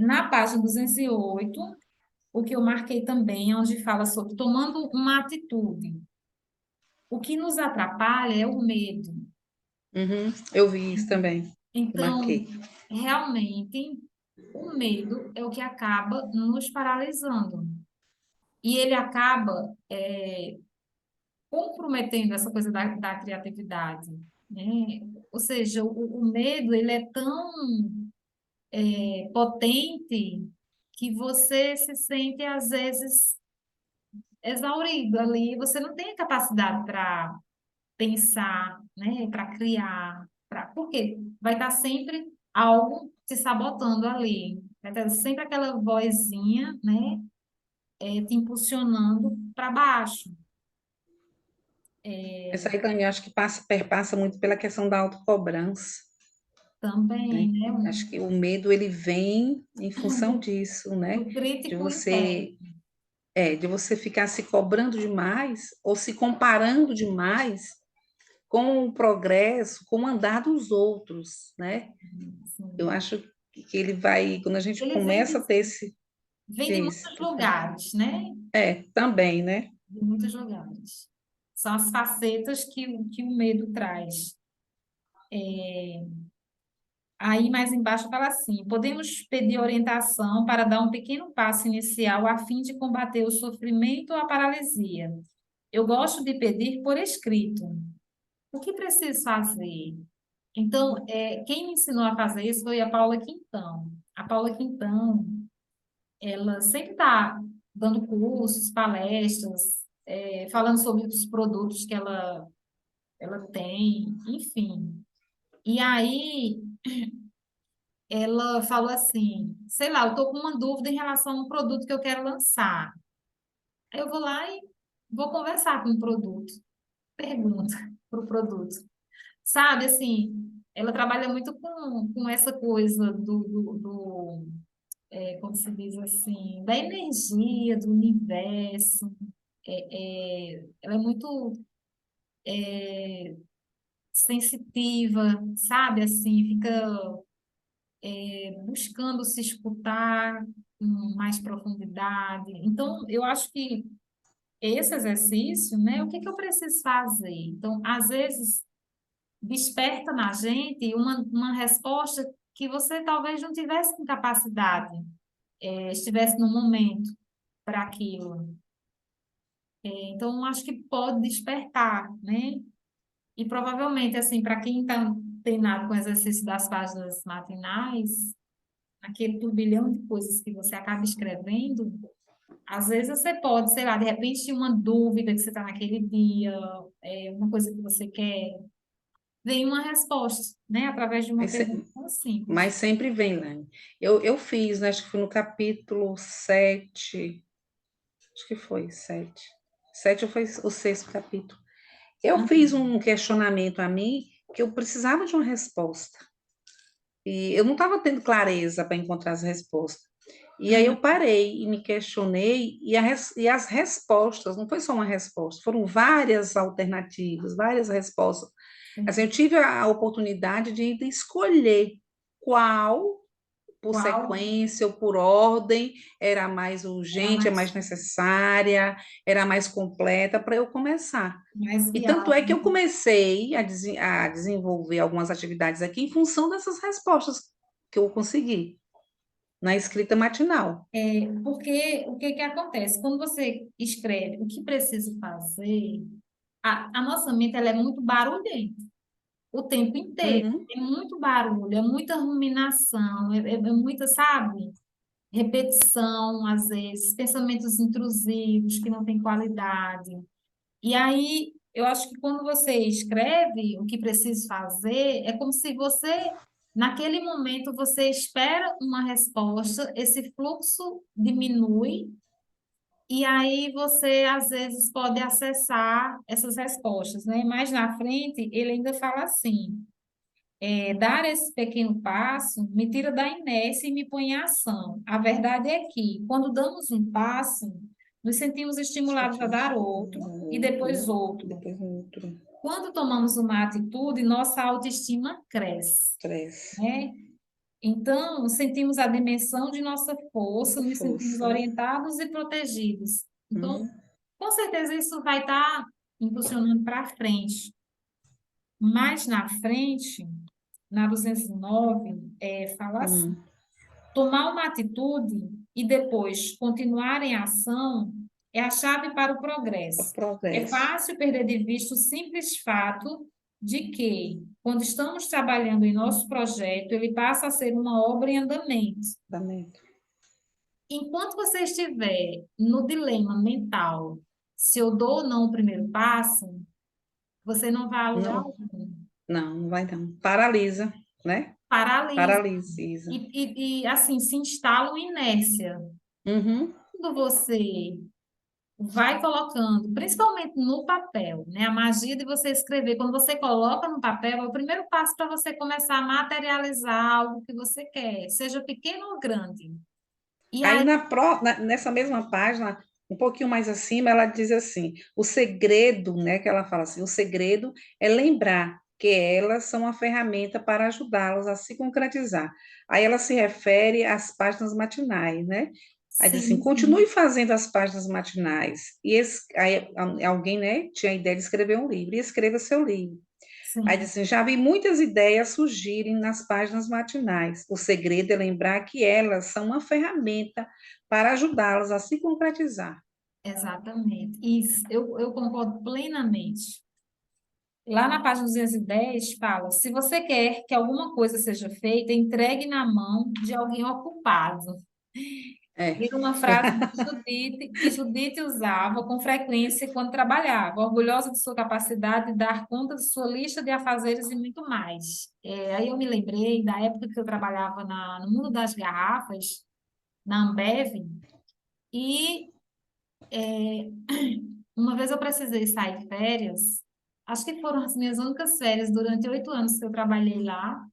Na página 208, o que eu marquei também, é onde fala sobre tomando uma atitude. O que nos atrapalha é o medo. Uhum, eu vi isso também. Eu Então, marquei. realmente, o medo é o que acaba nos paralisando. E ele acaba comprometendo essa coisa da criatividade, né? Ou seja, o medo, ele é tão potente que você se sente, às vezes, exaurido ali. Você não tem capacidade para pensar, né? Para criar. Por quê? Vai estar sempre algo te sabotando ali. Vai ter sempre aquela vozinha, né? Te impulsionando para baixo. Essa aí também acho que perpassa muito pela questão da autocobrança, Também, né? né? Acho que o medo ele vem em função Do, disso, né? do De crítico interno você de você ficar se cobrando demais ou se comparando demais com o progresso, com o andar dos outros, né? Eu assim. acho que ele vai, quando a gente Ele começa a ter vem de esse, muitos lugares, né? também, né? De muitos lugares. São as facetas que o medo traz. Aí mais embaixo fala assim: podemos pedir orientação para dar um pequeno passo inicial a fim de combater o sofrimento ou a paralisia. Eu gosto de pedir por escrito. O que preciso fazer? Então, quem me ensinou a fazer isso foi a Paula Quintão. A Paula Quintão, ela sempre está dando cursos, palestras, falando sobre os produtos que ela tem, enfim. E aí, ela falou assim, sei lá, eu estou com uma dúvida em relação a um produto que eu quero lançar. Aí eu vou lá e vou conversar com o produto, pergunta para o produto. Sabe, assim, ela trabalha muito com essa coisa como se diz assim, da energia do universo. Ela é muito sensitiva, sabe, assim, fica buscando se escutar com mais profundidade. Então, eu acho que esse exercício, né, o que que eu preciso fazer? Então, às vezes, desperta na gente uma resposta que você talvez não tivesse com capacidade, estivesse no momento para aquilo. Então, acho que pode despertar, né? E provavelmente, assim, para quem está treinado com o exercício das páginas matinais, aquele turbilhão de coisas que você acaba escrevendo, às vezes você pode, sei lá, de repente uma dúvida que você está naquele dia, uma coisa que você quer, vem uma resposta, né? Através de uma Mas, pergunta tão mas simples. sempre vem, Lane. Eu fiz, né, acho que foi no capítulo 7, acho que foi 7. 7 ou foi o sexto capítulo. Eu fiz Aham. um questionamento a mim que eu precisava de uma resposta. E eu não estava tendo clareza para encontrar as respostas. E aí eu parei e me questionei, e as respostas, não foi só uma resposta, foram várias alternativas, várias respostas. Assim, eu Sim. tive a oportunidade de ainda escolher qual, por Qual sequência ou por ordem, era mais era urgente, é mais, mais necessária, era mais completa para eu começar. mais E tanto é que eu viável? comecei a desenvolver algumas atividades aqui em função dessas respostas que eu consegui na escrita matinal. Porque o que que acontece? Quando você escreve o que preciso fazer, a nossa mente ela é muito barulhenta o tempo inteiro. Uhum. É muito barulho, é muita ruminação, é muita, sabe? Repetição, às vezes, pensamentos intrusivos que não têm qualidade. E aí, eu acho que quando você escreve o que precisa fazer, é como se você, naquele momento, você espera uma resposta, esse fluxo diminui, e aí você, às vezes, pode acessar essas respostas, né? Mais na frente, ele ainda fala assim: dar esse pequeno passo me tira da inércia e me põe em ação. A verdade é que, quando damos um passo, nos sentimos estimulados a dar outro e Outro, depois outro. depois outro, Quando tomamos uma atitude, nossa autoestima cresce, estresse, né? Então, sentimos a dimensão de nossa força, essa nos sentimos força. orientados e protegidos. Então, Uhum. com certeza isso vai estar impulsionando para frente. Mais na frente, na 209, fala assim: Hum. tomar uma atitude e depois continuar em ação é a chave para o O progresso. É progresso fácil perder de vista o simples fato de que, quando estamos trabalhando em nosso projeto, ele passa a ser uma obra em andamento. da mente. Enquanto você estiver no dilema mental, se eu dou ou não o primeiro passo, você não vai a lugar Não, algum. não vai não. Paralisa, né? Paralisa. Paralisa. Assim, se instala uma inércia. Uhum. Quando você vai colocando, principalmente no papel, né? A magia de você escrever, quando você coloca no papel, é o primeiro passo para você começar a materializar algo que você quer, seja pequeno ou grande. E Aí aí, nessa mesma página, um pouquinho mais acima, ela diz assim: o segredo, né? Que ela fala assim: o segredo é lembrar que elas são uma ferramenta para ajudá-los a se concretizar. Aí ela se refere às páginas matinais, né? Aí diz assim: sim, continue sim, fazendo as páginas matinais. Aí alguém, né, tinha a ideia de escrever um livro, e escreva seu livro. Aí sim, diz assim, já vi muitas ideias surgirem nas páginas matinais. O segredo é lembrar que elas são uma ferramenta para ajudá-las a se concretizar. exatamente. Isso, eu concordo plenamente. Lá na página 210 fala: se você quer que alguma coisa seja feita, entregue na mão de alguém ocupado. É, Era uma frase que Judite usava com frequência quando trabalhava, orgulhosa de sua capacidade de dar conta de sua lista de afazeres e muito mais. Aí eu me lembrei da época que eu trabalhava no mundo das garrafas, na Ambev, e uma vez eu precisei sair de férias, acho que foram as minhas únicas férias durante 8 anos que eu trabalhei lá.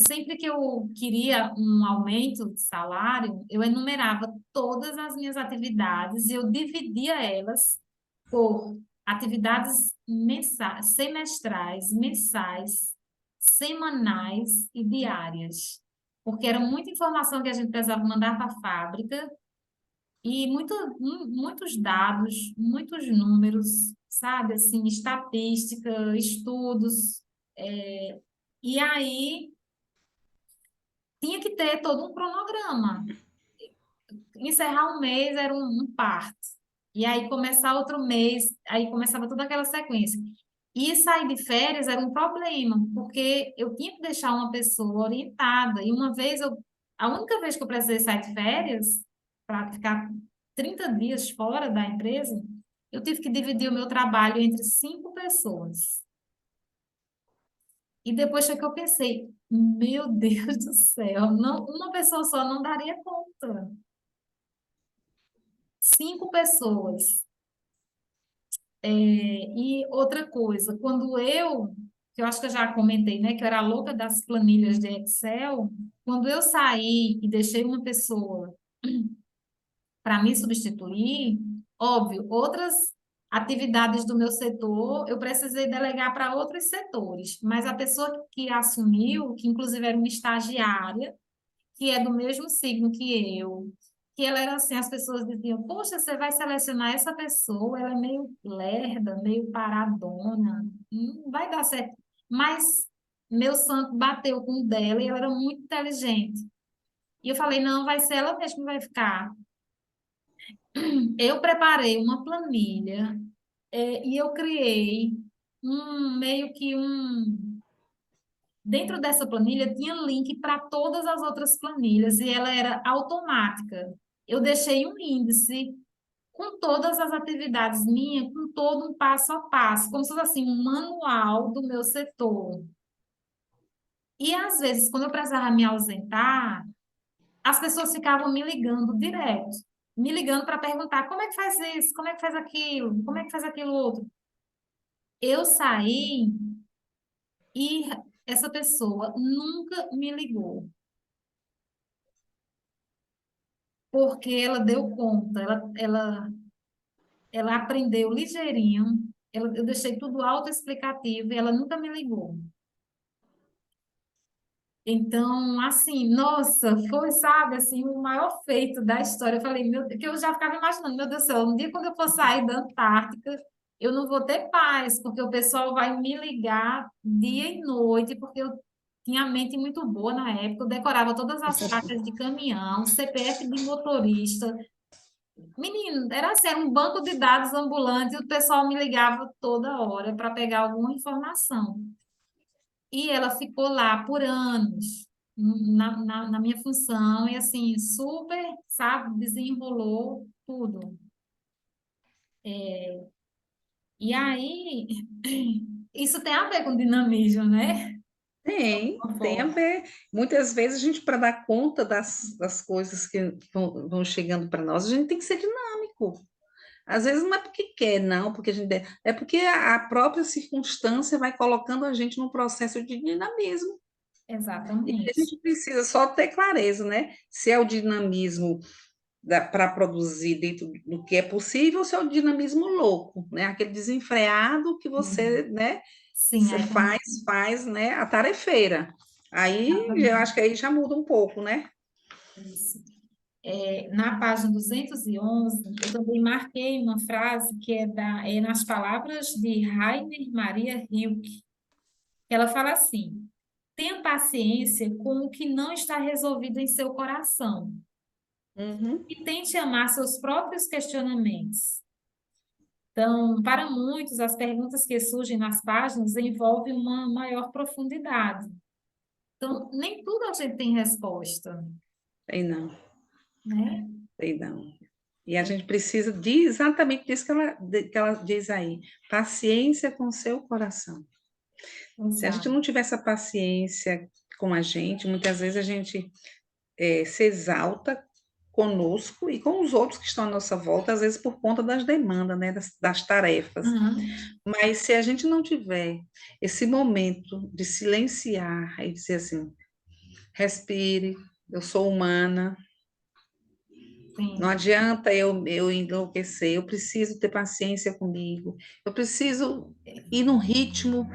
Sempre que eu queria um aumento de salário, eu enumerava todas as minhas atividades e eu dividia elas por atividades semestrais, mensais, semanais e diárias. Porque era muita informação que a gente precisava mandar para a fábrica e muitos dados, muitos números, sabe? Assim, estatística, estudos. E aí tinha que ter todo um cronograma. Encerrar um mês era um parto. E aí começar outro mês, aí começava toda aquela sequência. E sair de férias era um problema, porque eu tinha que deixar uma pessoa orientada. E a única vez que eu precisei sair de férias, para ficar 30 dias fora da empresa, eu tive que dividir o meu trabalho entre 5 pessoas. E depois foi que eu pensei, meu Deus do céu, não, uma pessoa só não daria conta. 5 pessoas. E outra coisa, que eu acho que eu já comentei, né, que eu era louca das planilhas de Excel, quando eu saí e deixei uma pessoa para me substituir, óbvio, outras atividades do meu setor eu precisei delegar para outros setores, mas a pessoa que assumiu, que inclusive era uma estagiária, que é do mesmo signo que eu, que ela era assim, as pessoas diziam, poxa, você vai selecionar essa pessoa, ela é meio lerda, meio paradona, não vai dar certo. Mas meu santo bateu com o dela e ela era muito inteligente. E eu falei, não, vai ser ela mesma que vai ficar. Eu preparei uma planilha, e eu criei meio que um. Dentro dessa planilha tinha link para todas as outras planilhas e ela era automática. Eu deixei um índice com todas as atividades minhas, com todo um passo a passo, como se fosse assim, um manual do meu setor. E às vezes, quando eu precisava me ausentar, as pessoas ficavam me ligando direto, me ligando para perguntar como é que faz isso, como é que faz aquilo, como é que faz aquilo outro. Eu saí e essa pessoa nunca me ligou. Porque ela deu conta, ela aprendeu ligeirinho, eu deixei tudo autoexplicativo e ela nunca me ligou. Então, assim, nossa, foi, sabe, assim, o maior feito da história. Eu falei, meu, que eu já ficava imaginando, meu Deus do céu, um dia quando eu for sair da Antártica, eu não vou ter paz, porque o pessoal vai me ligar dia e noite, porque eu tinha a mente muito boa na época, eu decorava todas as placas de caminhão, CPF de motorista. Menino, era assim, era um banco de dados ambulante e o pessoal me ligava toda hora para pegar alguma informação. E ela ficou lá por anos, na minha função, e assim, super, sabe, desenrolou tudo. E aí, isso tem a ver com dinamismo, né? De alguma Tem a forma. ver. Muitas vezes a gente, para dar conta das coisas que vão chegando para nós, a gente tem que ser dinâmico. Às vezes não é porque quer, não, porque a gente é porque a própria circunstância vai colocando a gente num processo de dinamismo. E a Exatamente. gente precisa só ter clareza, né? Se é o dinamismo para produzir dentro do que é possível, ou se é o dinamismo louco, né? Aquele desenfreado que você, né, Sim, aí faz, também. faz, né, a tarefeira. Aí eu Exatamente. acho que aí já muda um pouco, né? Isso. Na página 211, eu também marquei uma frase que é nas palavras de Rainer Maria Rilke, que ela fala assim: tenha paciência com o que não está resolvido em seu coração Uhum. e tente amar seus próprios questionamentos. Então, para muitos, as perguntas que surgem nas páginas envolvem uma maior profundidade. Então, nem tudo a gente tem resposta, Sei não, né? sei não. E a gente precisa de exatamente disso que ela diz aí, paciência com o seu coração. Se a gente Exato. não tiver essa paciência com a gente, muitas vezes a gente se exalta conosco e com os outros que estão à nossa volta, às vezes por conta das demandas, né, das tarefas. Uhum. Mas se a gente não tiver esse momento de silenciar e dizer assim, respire, eu sou humana, não Sim. adianta eu enlouquecer, eu preciso ter paciência comigo, eu preciso ir num ritmo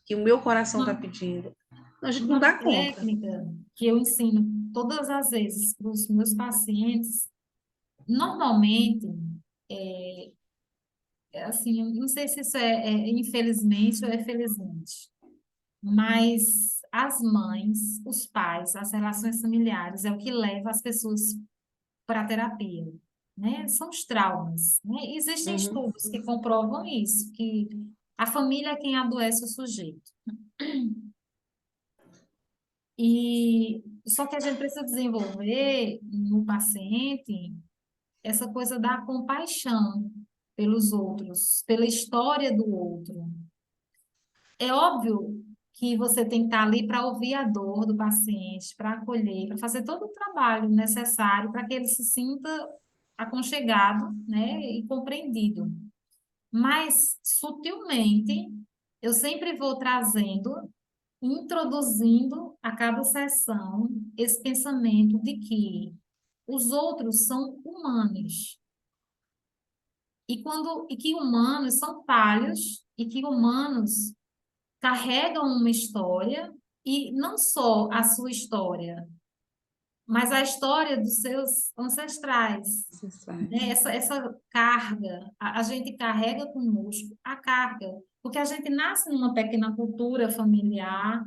que o meu coração está Uma, pedindo. A gente não uma dá conta. técnica que eu ensino todas as vezes para os meus pacientes, normalmente, assim, eu não sei se isso é infelizmente ou é felizmente, mas as mães, os pais, as relações familiares é o que leva as pessoas para a terapia, né? São os traumas, né? Existem Uhum, estudos que comprovam isso, que a família é quem adoece o sujeito. E só que a gente precisa desenvolver no paciente essa coisa da compaixão pelos outros, pela história do outro. É óbvio que você tem que estar ali para ouvir a dor do paciente, para acolher, para fazer todo o trabalho necessário para que ele se sinta aconchegado, né, e compreendido. Mas, sutilmente, eu sempre vou trazendo, introduzindo a cada sessão esse pensamento de que os outros são humanos e que humanos são falhos e que humanos carregam uma história e não só a sua história, mas a história dos seus ancestrais, você né? faz. Essa carga, a gente carrega conosco a carga, porque a gente nasce numa pequena cultura familiar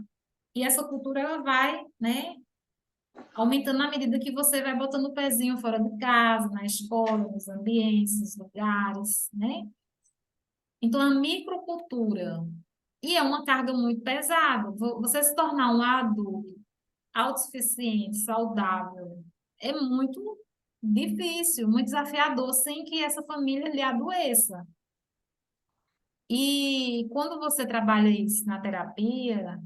e essa cultura ela vai, né, aumentando na medida que você vai botando o pezinho fora de casa, na escola, nos ambientes, nos lugares, né? Então a microcultura e é uma carga muito pesada. Você se tornar um adulto autossuficiente, saudável, é muito difícil, muito desafiador, sem que essa família lhe adoeça. E quando você trabalha isso na terapia,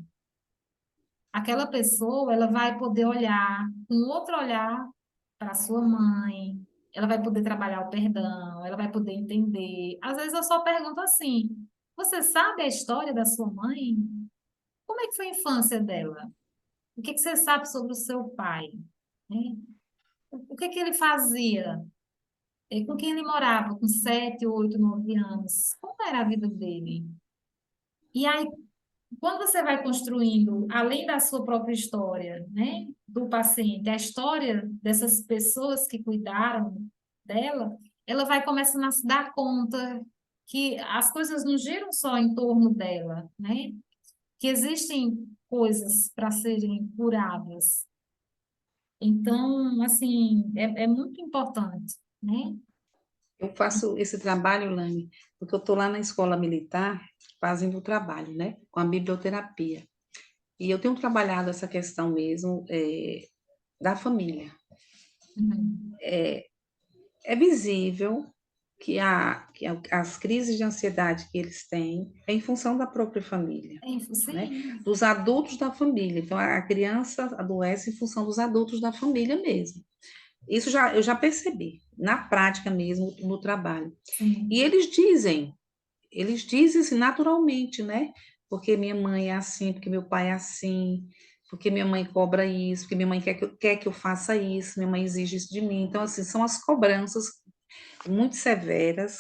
aquela pessoa, ela vai poder olhar com outro olhar para sua mãe, ela vai poder trabalhar o perdão, ela vai poder entender. Às vezes eu só pergunto assim: você sabe a história da sua mãe? Como é que foi a infância dela? O que que você sabe sobre o seu pai? Né? O que que ele fazia? Com quem ele morava com 7, 8, 9 anos? Como era a vida dele? E aí, quando você vai construindo, além da sua própria história, né, do paciente, a história dessas pessoas que cuidaram dela, ela vai começando a se dar conta que as coisas não giram só em torno dela, né? Que existem coisas para serem curadas. Então, assim, é muito importante, né? Eu faço esse trabalho, Lani, porque eu estou lá na escola militar fazendo o trabalho, né, com a biblioterapia. E eu tenho trabalhado essa questão mesmo da família. Uhum. É visível as crises de ansiedade que eles têm é em função da própria família, né? Sim, Dos adultos da família. Então, a criança adoece em função dos adultos da família mesmo. Isso eu já percebi, na prática mesmo, no trabalho. E sim. eles dizem assim, naturalmente, né? Porque minha mãe é assim, porque meu pai é assim, porque minha mãe cobra isso, porque minha mãe quer que eu faça isso, minha mãe exige isso de mim. Então, assim, são as cobranças muito severas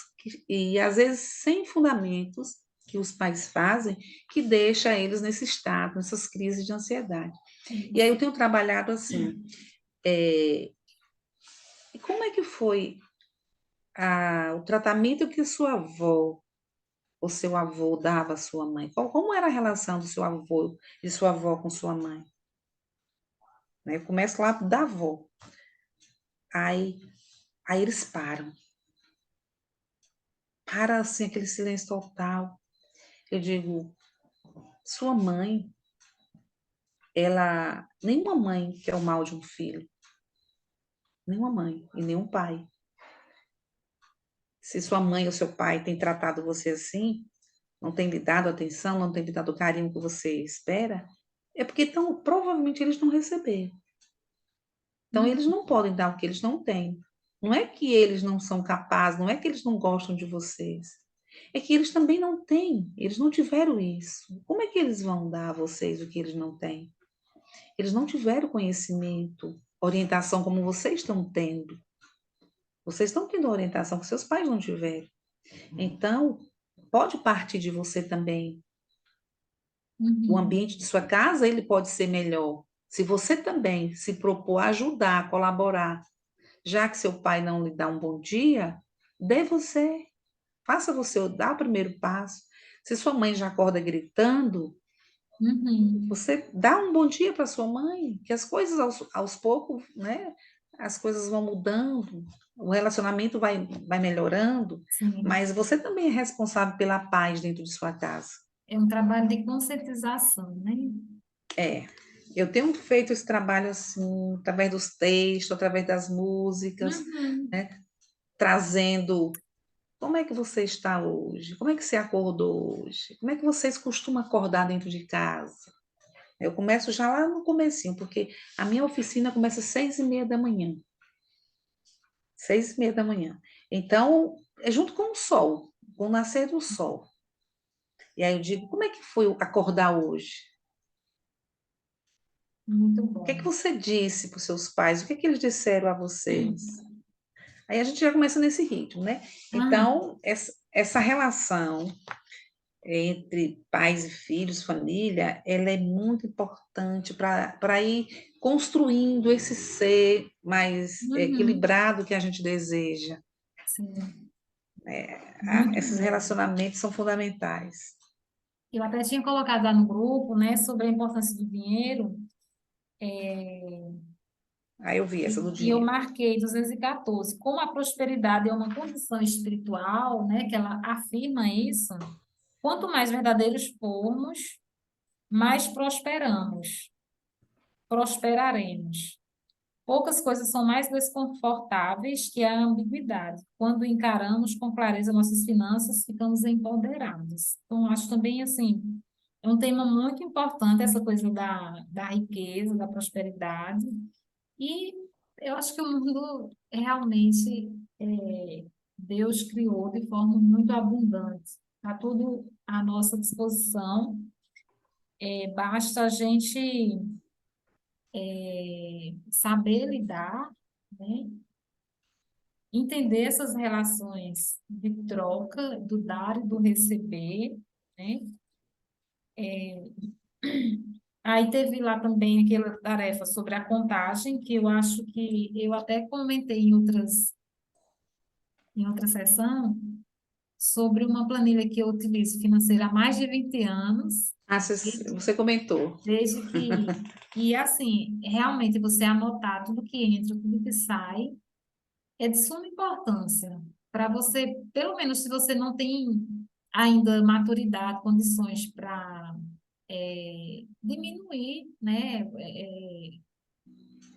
e às vezes sem fundamentos que os pais fazem que deixa eles nesse estado, nessas crises de ansiedade. E aí eu tenho trabalhado assim, como é que foi o tratamento que sua avó ou seu avô dava à sua mãe? Como era a relação do seu avô e sua avó com sua mãe? Né? Eu começo lá da avó. Aí, aí eles param. Para assim, aquele silêncio total. Eu digo, sua mãe, nenhuma mãe quer o mal de um filho. Nenhuma mãe e nenhum pai. Se sua mãe ou seu pai tem tratado você assim, não tem lhe dado atenção, não tem lhe dado o carinho que você espera, é porque provavelmente eles não receberam. Então, eles não podem dar o que eles não têm. Não é que eles não são capazes, não é que eles não gostam de vocês. É que eles também não têm, eles não tiveram isso. Como é que eles vão dar a vocês o que eles não têm? Eles não tiveram conhecimento, orientação como vocês estão tendo. Vocês estão tendo orientação que seus pais não tiveram. Então, pode partir de você também. O Uhum. ambiente de sua casa, ele pode ser melhor. Se você também se propor a ajudar, a colaborar, já que seu pai não lhe dá um bom dia, dê você. Faça você dar o primeiro passo. Se sua mãe já acorda gritando, Uhum. você dá um bom dia para sua mãe, que as coisas aos poucos, né? As coisas vão mudando, o relacionamento vai melhorando, Sim. mas você também é responsável pela paz dentro de sua casa. É um trabalho de conscientização, né? É, eu tenho feito esse trabalho assim, através dos textos, através das músicas, Uhum. né? Trazendo como é que você está hoje? Como é que você acordou hoje? Como é que vocês costumam acordar dentro de casa? Eu começo já lá no comecinho, porque a minha oficina começa às 6:30 da manhã. 6:30 da manhã. Então, é junto com o sol, com o nascer do sol. E aí eu digo, como é que foi acordar hoje? Muito O que é que bom. você disse para os seus pais? O que é que eles disseram a vocês? Aí a gente já começa nesse ritmo, né? Ah, Então, essa relação entre pais e filhos, família, ela é muito importante para ir construindo esse ser mais uhum. equilibrado que a gente deseja. Sim, muito Esses bom. relacionamentos são fundamentais. Eu até tinha colocado lá no grupo, né, sobre a importância do dinheiro, Aí eu vi essa do e eu dinheiro. marquei 214. Como a prosperidade é uma condição espiritual, né, que ela afirma isso, quanto mais verdadeiros formos, mais prosperaremos. Poucas coisas são mais desconfortáveis que a ambiguidade. Quando encaramos com clareza nossas finanças, ficamos empoderados. Então, acho também, assim, é um tema muito importante essa coisa da riqueza, da prosperidade. E eu acho que o mundo realmente Deus criou de forma muito abundante. Está tudo à nossa disposição. Basta a gente saber lidar, né? Entender essas relações de troca, do dar e do receber, né? Aí teve lá também aquela tarefa sobre a contagem, que eu acho que eu até comentei em outra sessão, sobre uma planilha que eu utilizo financeira há mais de 20 anos, Você comentou. desde que... E assim, realmente você anotar tudo que entra, tudo que sai, é de suma importância para você, pelo menos se você não tem ainda maturidade, condições para diminuir, né,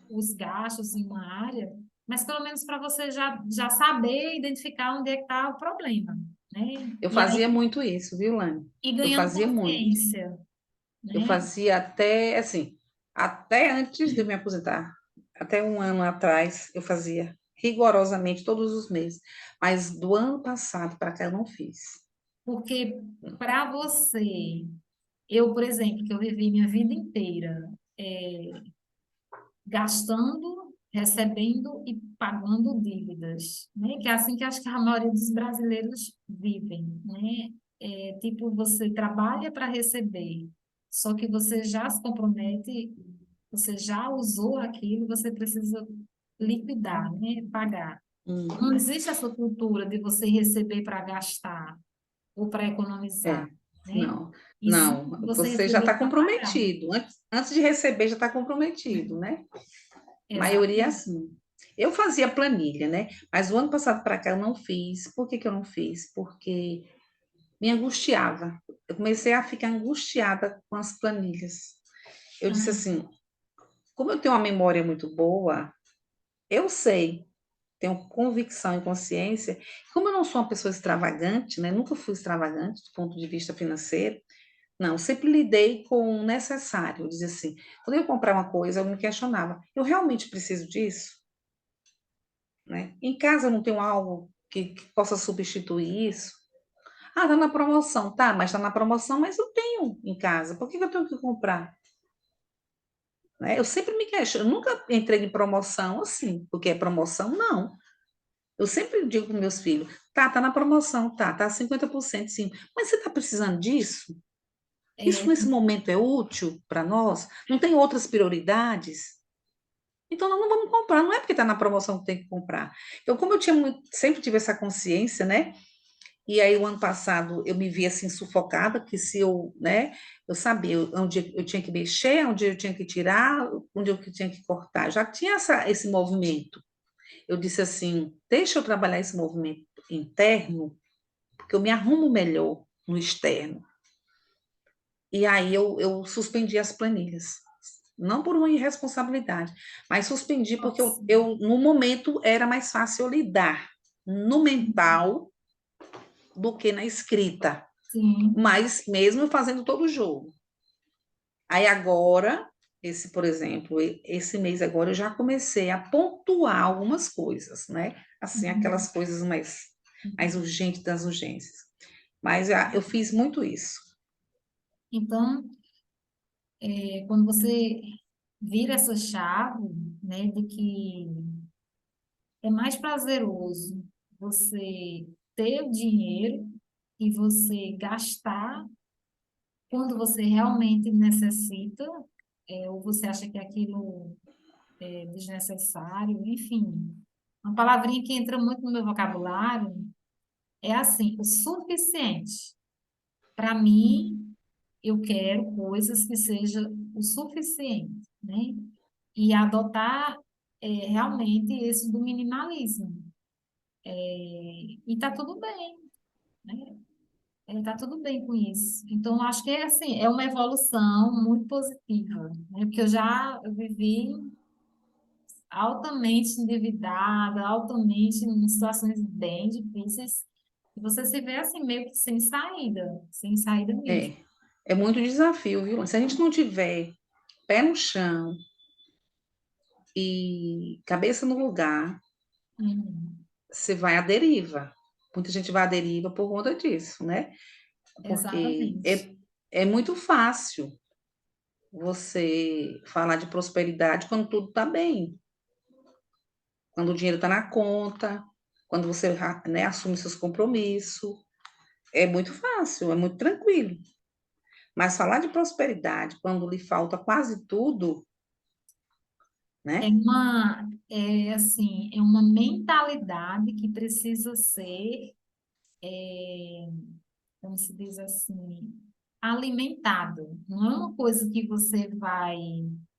os gastos em uma área, mas pelo menos para você já saber identificar onde é que está o problema, né? Eu E aí fazia muito isso, viu, Lani? ir Eu ganhando fazia muito. consciência, Eu né? fazia até, assim, até antes de me aposentar, até um ano atrás, eu fazia rigorosamente todos os meses. Mas do ano passado para cá eu não fiz. Porque para você, eu, por exemplo, que eu vivi minha vida inteira gastando, recebendo e pagando dívidas, né? Que é assim que acho que a maioria dos brasileiros vivem, né? Tipo, você trabalha para receber, só que você já se compromete, você já usou aquilo, você precisa liquidar, né? Pagar. Não Hum, existe essa cultura de você receber para gastar ou para economizar, é, né? não, Existe não, você você já receber está para pagar. comprometido. Antes de receber, já está comprometido, né? Maioria é Exatamente. assim. Eu fazia planilha, né? Mas o ano passado para cá eu não fiz. Por que que eu não fiz? Porque me angustiava. Eu comecei a ficar angustiada com as planilhas. Eu disse Uhum. assim, como eu tenho uma memória muito boa, eu sei, tenho convicção e consciência, como eu não sou uma pessoa extravagante, né? Nunca fui extravagante do ponto de vista financeiro, não, sempre lidei com o necessário. Eu dizia assim, quando eu comprar uma coisa, eu me questionava, eu realmente preciso disso? Né? Em casa eu não tenho algo que possa substituir isso? Ah, tá na promoção, tá, mas tá na promoção, mas eu tenho em casa, por que que eu tenho que comprar? Né? Eu sempre me questiono, eu nunca entrei em promoção assim, porque é promoção, não. Eu sempre digo para meus filhos, tá na promoção, tá 50% sim, mas você está precisando disso? Isso É, nesse momento é útil para nós? Não tem outras prioridades? Então nós não vamos comprar, não é porque está na promoção que tem que comprar. Então, como eu tinha sempre tive essa consciência, né? E aí, o ano passado, eu me vi assim sufocada, que se eu, né, eu sabia onde eu tinha que mexer, onde eu tinha que tirar, onde eu tinha que cortar. Já tinha esse movimento. Eu disse assim: deixa eu trabalhar esse movimento interno, porque eu me arrumo melhor no externo. E aí, eu suspendi as planilhas. Não por uma irresponsabilidade, mas suspendi porque nossa. no momento, era mais fácil eu lidar no mental do que na escrita. Sim, Mas mesmo fazendo todo o jogo. Aí agora, por exemplo, esse mês agora eu já comecei a pontuar algumas coisas, né? Assim, aquelas uhum. coisas mais urgentes das urgências. Mas eu fiz muito isso. Então, quando você vira essa chave, né, de que é mais prazeroso você ter o dinheiro e você gastar quando você realmente necessita, ou você acha que aquilo é desnecessário, enfim. Uma palavrinha que entra muito no meu vocabulário é assim, o suficiente. Para mim, eu quero coisas que sejam o suficiente, né? E adotar realmente esse do minimalismo. E tá tudo bem, né? Tá tudo bem com isso. Então, acho que assim, é uma evolução muito positiva, né? Porque eu vivi altamente endividada, altamente em situações bem difíceis, e você se vê assim, meio que sem saída mesmo. É, é muito desafio, viu? Se a gente não tiver pé no chão e cabeça no lugar, Uhum. você vai à deriva. Muita gente vai à deriva por conta disso, né? Porque Exatamente. é muito fácil você falar de prosperidade quando tudo está bem, quando o dinheiro está na conta, quando você, né, assume seus compromissos. É muito fácil, é muito tranquilo. Mas falar de prosperidade quando lhe falta quase tudo, né? É uma mentalidade que precisa ser, como se diz assim, alimentada. Não é uma coisa que você vai,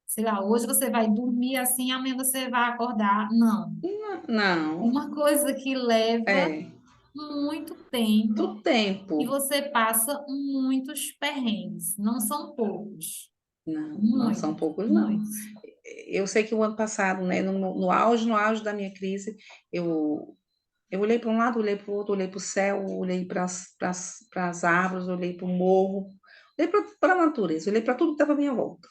sei lá, hoje você vai dormir assim, amanhã você vai acordar. Não. É Não, uma coisa que leva é muito tempo do e tempo. você passa muitos perrengues. Não são poucos, Não são muitos, poucos, não. muitos. Eu sei que o ano passado, né, no auge da minha crise, eu, eu olhei para um lado, olhei para o outro, olhei para o céu, olhei para as árvores, olhei para o morro, olhei para a natureza, olhei para tudo que estava à minha volta.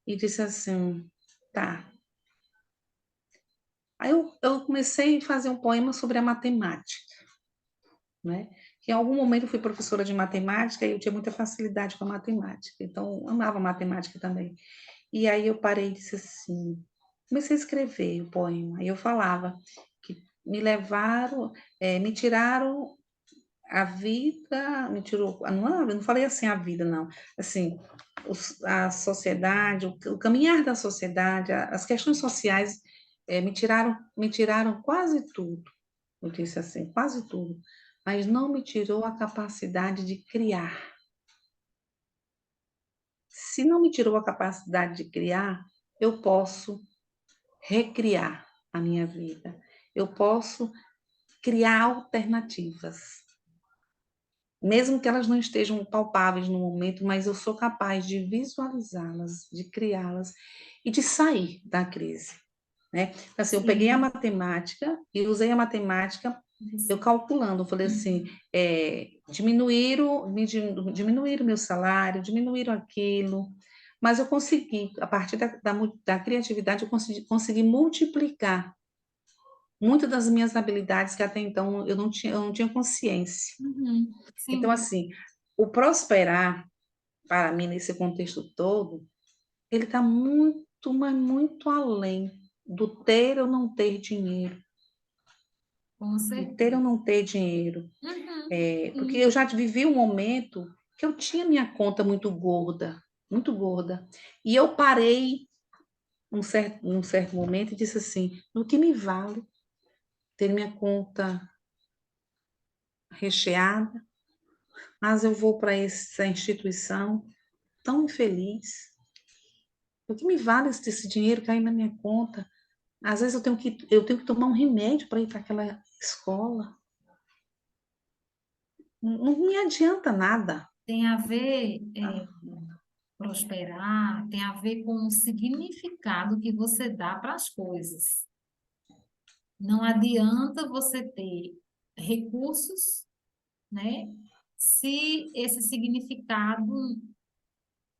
E disse assim, tá. Aí eu comecei a fazer um poema sobre a matemática, né? Que em algum momento eu fui professora de matemática e eu tinha muita facilidade com a matemática, então amava matemática também. E aí eu parei e disse assim, comecei a escrever o poema. Aí eu falava que me levaram, me tiraram a vida, me tirou, não, eu não falei assim a vida, não. Assim, a sociedade, o caminhar da sociedade, as questões sociais me tiraram quase tudo. Eu disse assim, quase tudo, mas não me tirou a capacidade de criar. Se não me tirou a capacidade de criar, eu posso recriar a minha vida. Eu posso criar alternativas. Mesmo que elas não estejam palpáveis no momento, mas eu sou capaz de visualizá-las, de criá-las e de sair da crise, né? Assim, eu peguei a Sim. matemática e usei a matemática, eu calculando, eu falei assim, diminuíram o meu salário, diminuíram aquilo, mas eu consegui, a partir da criatividade, consegui multiplicar muitas das minhas habilidades que até então eu não tinha consciência. Então, Sim, assim, o prosperar, para mim, nesse contexto todo, ele está muito, mas muito além do ter ou não ter dinheiro. com Do ter ou certeza. não ter dinheiro. Porque Sim. eu já vivi um momento que eu tinha minha conta muito gorda, muito gorda. E eu parei num certo momento e disse assim, no que me vale ter minha conta recheada, mas eu vou para essa instituição tão infeliz. O que me vale esse dinheiro cair na minha conta? Às vezes eu tenho que tomar um remédio para ir para aquela escola. Não me adianta nada. Tem a ver, prosperar, tem a ver com o significado que você dá para as coisas. Não adianta você ter recursos, né? Se esse significado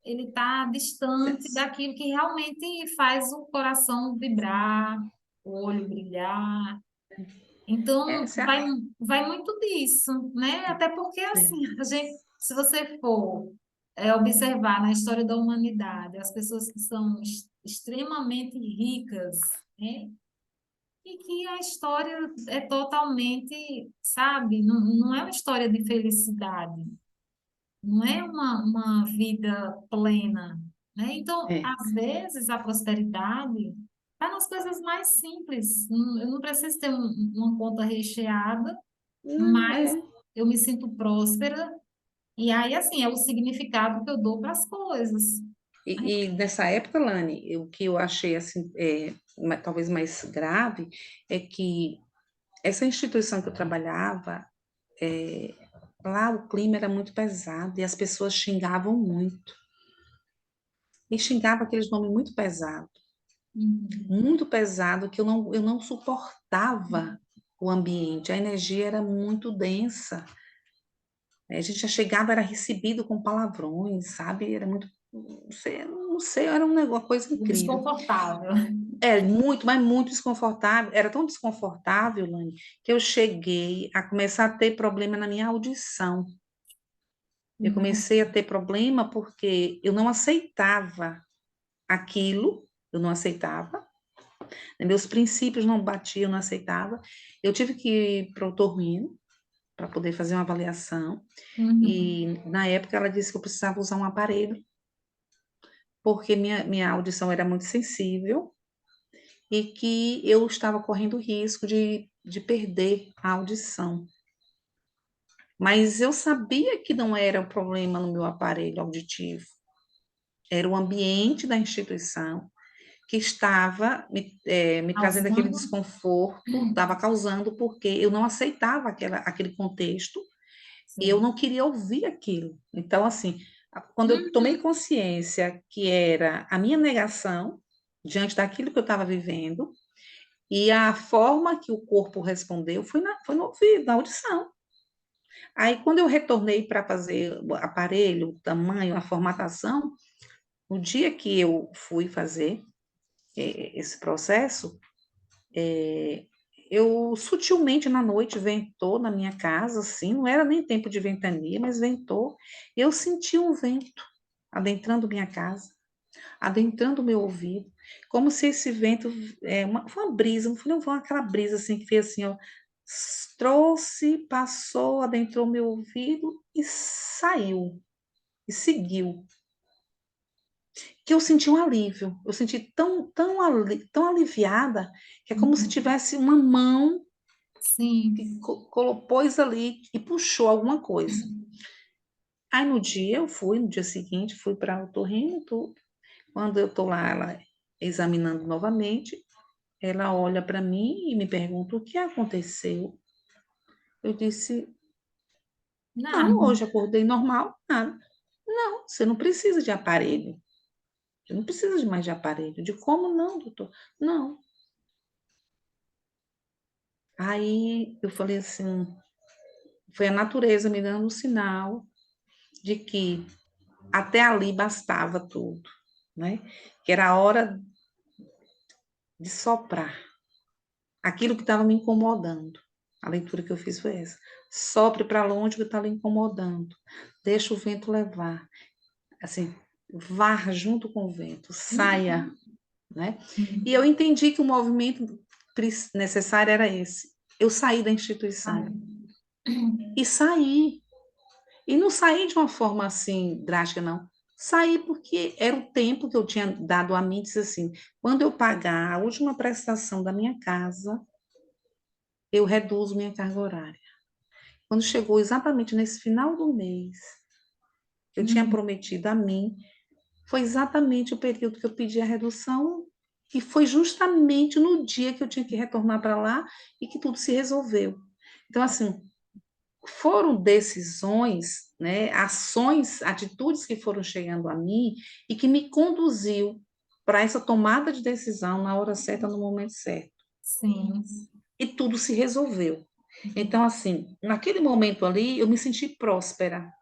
ele está distante daquilo que realmente faz o coração vibrar, o olho brilhar. Então, Essa vai muito disso, né? Até porque, é, assim, a gente, se você for observar na história da humanidade, as pessoas que são extremamente ricas, né? E que a história é totalmente, sabe, não é uma história de felicidade, não é uma vida plena, né? Então, é. às vezes, a prosperidade está nas coisas mais simples. Eu não preciso ter uma conta recheada, Não, mas eu me sinto próspera. E aí, assim, é o significado que eu dou para as coisas. E nessa época, Lani, o que eu achei assim, talvez mais grave é que essa instituição que eu trabalhava, lá o clima era muito pesado e as pessoas xingavam muito. E xingavam aqueles nomes Uhum. muito pesado, que eu não suportava o ambiente, a energia era muito densa. A gente já chegava, era recebido com palavrões, sabe? Era muito, não sei, era um negócio, uma coisa incrível. Desconfortável. É muito, mas muito desconfortável. Era tão desconfortável, Lani, que eu cheguei a começar a ter problema na minha audição. Eu comecei a ter problema porque eu não aceitava aquilo, eu não aceitava, meus princípios não batiam, eu não aceitava. Eu tive que ir para o otorrino para poder fazer uma avaliação. Uhum. E na época ela disse que eu precisava usar um aparelho, porque minha audição era muito sensível e que eu estava correndo risco de perder a audição. Mas eu sabia que não era o problema no meu aparelho auditivo, era o ambiente da instituição que estava me trazendo aquele Causando. desconforto, estava causando, porque eu não aceitava aquele contexto e eu Sim. não queria ouvir aquilo. Então, assim, quando eu tomei Uhum. consciência que era a minha negação diante daquilo que eu estava vivendo, e a forma que o corpo respondeu foi no ouvido, na audição. Aí, quando eu retornei para fazer o aparelho, o tamanho, a formatação, no dia que eu fui fazer esse processo, eu sutilmente na noite ventou na minha casa, assim, não era nem tempo de ventania, mas ventou. Eu senti um vento adentrando minha casa, adentrando o meu ouvido, como se esse vento, foi uma brisa, não foi aquela brisa assim que fez assim, ó, trouxe, passou, adentrou o meu ouvido e saiu, e seguiu. que eu senti um alívio. Eu senti tão aliviada, que é como se tivesse uma mão Sim. que pôs ali e puxou alguma coisa. Aí no dia eu fui, no dia seguinte, fui para o otorrino, tudo. Quando eu estou lá, ela examinando novamente, ela olha para mim e me pergunta o que aconteceu. Eu disse, não, Nada. hoje acordei normal, nada. Não, você não precisa de aparelho. Você não precisa de mais de aparelho. De como não, doutor? Não. Aí eu falei assim, foi a natureza me dando um sinal de que até ali bastava tudo, né? Que era a hora de soprar aquilo que estava me incomodando. A leitura que eu fiz foi essa. Sopre para longe o que está lhe incomodando. Deixa o vento levar. Assim, varra junto com o vento, saia, né? E eu entendi que o movimento necessário era esse. Eu saí da instituição. E saí. E não saí de uma forma assim drástica, não. Saí porque era o tempo que eu tinha dado a mim, disse assim, quando eu pagar a última prestação da minha casa, eu reduzo minha carga horária. Quando chegou exatamente nesse final do mês, eu tinha prometido a mim, foi exatamente o período que eu pedi a redução e foi justamente no dia que eu tinha que retornar para lá e que tudo se resolveu. Então, assim, foram decisões, né, ações, atitudes que foram chegando a mim e que me conduziu para essa tomada de decisão na hora certa, no momento certo. Sim. E tudo se resolveu. Então, assim, naquele momento ali, eu me senti próspera.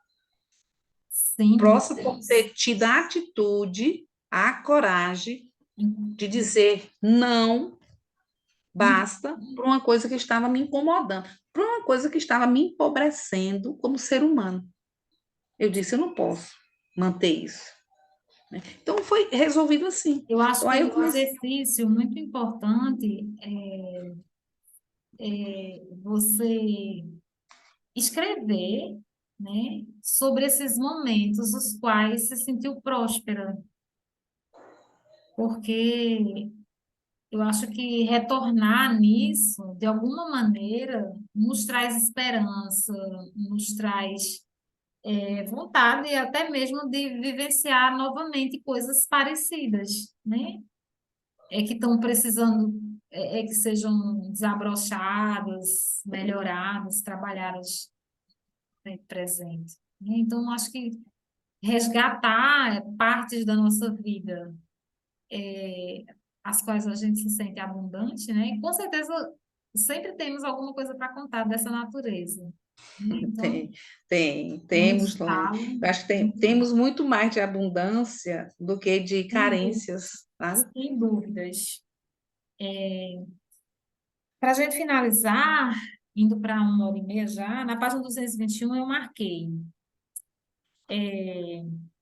Sem Próspera por dúvidas. ter tido a atitude, a coragem de dizer não, basta, para uma coisa que estava me incomodando, para uma coisa que estava me empobrecendo como ser humano. Eu disse, eu não posso manter isso. Né? Então, foi resolvido assim. Eu acho Então, aí que eu um comecei. exercício muito importante é você escrever, né, sobre esses momentos os quais se sentiu próspera, porque eu acho que retornar nisso, de alguma maneira, nos traz esperança, nos traz vontade até mesmo de vivenciar novamente coisas parecidas, né? É que estão precisando, que sejam desabrochadas, melhoradas, trabalhadas no presente. Né? Então, acho que resgatar partes da nossa vida, as quais a gente se sente abundante, né? E com certeza sempre temos alguma coisa para contar dessa natureza. Né? Então, é um Temos lá. estalo, Eu acho que temos muito mais de abundância do que de sem carências, sabe? sem dúvidas. Para a gente finalizar, indo para 1 hora e meia já, na página 221 eu marquei,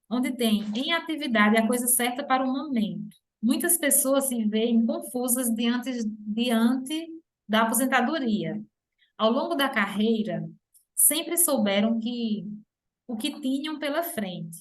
onde tem em atividade a coisa certa para o momento. Muitas pessoas se veem confusas diante da aposentadoria. Ao longo da carreira, sempre souberam o que tinham pela frente.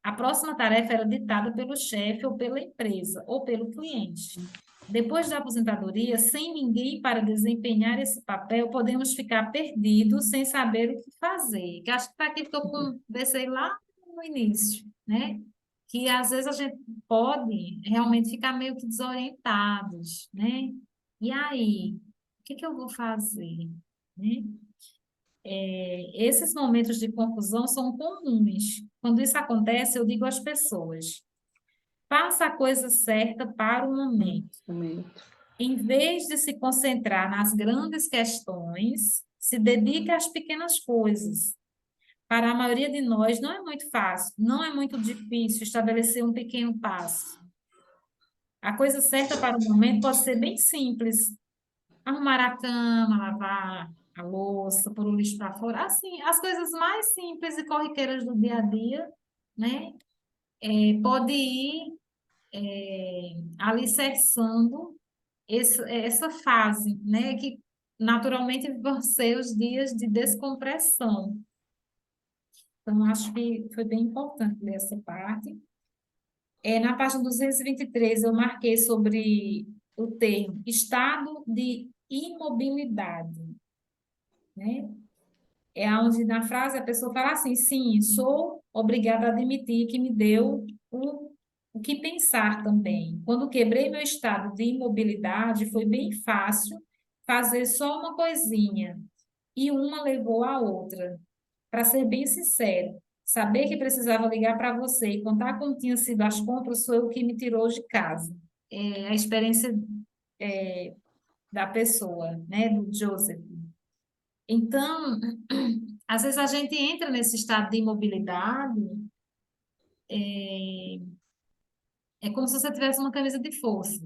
A próxima tarefa era ditada pelo chefe ou pela empresa ou pelo cliente. Depois da aposentadoria, sem ninguém para desempenhar esse papel, podemos ficar perdidos sem saber o que fazer. Que acho que está aquilo que eu conversei lá no início, né? Que às vezes a gente pode realmente ficar meio que desorientados, né? E aí, o que que eu vou fazer, né? Esses momentos de confusão são comuns. Quando isso acontece, eu digo às pessoas: faça a coisa certa para o momento. Momento. Em vez de se concentrar nas grandes questões, se dedique às pequenas coisas. Para a maioria de nós, não é muito fácil, não é muito difícil estabelecer um pequeno passo. A coisa certa para o momento pode ser bem simples: arrumar a cama, lavar a louça, pôr o lixo para fora, assim, as coisas mais simples e corriqueiras do dia a dia, né? Pode ir alicerçando essa fase, né? Que naturalmente vão ser os dias de descompressão. Então, acho que foi bem importante ler essa parte. Na página 223, eu marquei sobre o termo estado de imobilidade, né? É onde na frase a pessoa fala assim, sim, sou obrigada a admitir que me deu o que pensar também. Quando quebrei meu estado de imobilidade, foi bem fácil fazer só uma coisinha, e uma levou a outra. Para ser bem sincero, saber que precisava ligar para você e contar como tinha sido as compras foi o que me tirou de casa. É a experiência da pessoa, né, do Joseph. Então, às vezes a gente entra nesse estado de imobilidade, é como se você tivesse uma camisa de força.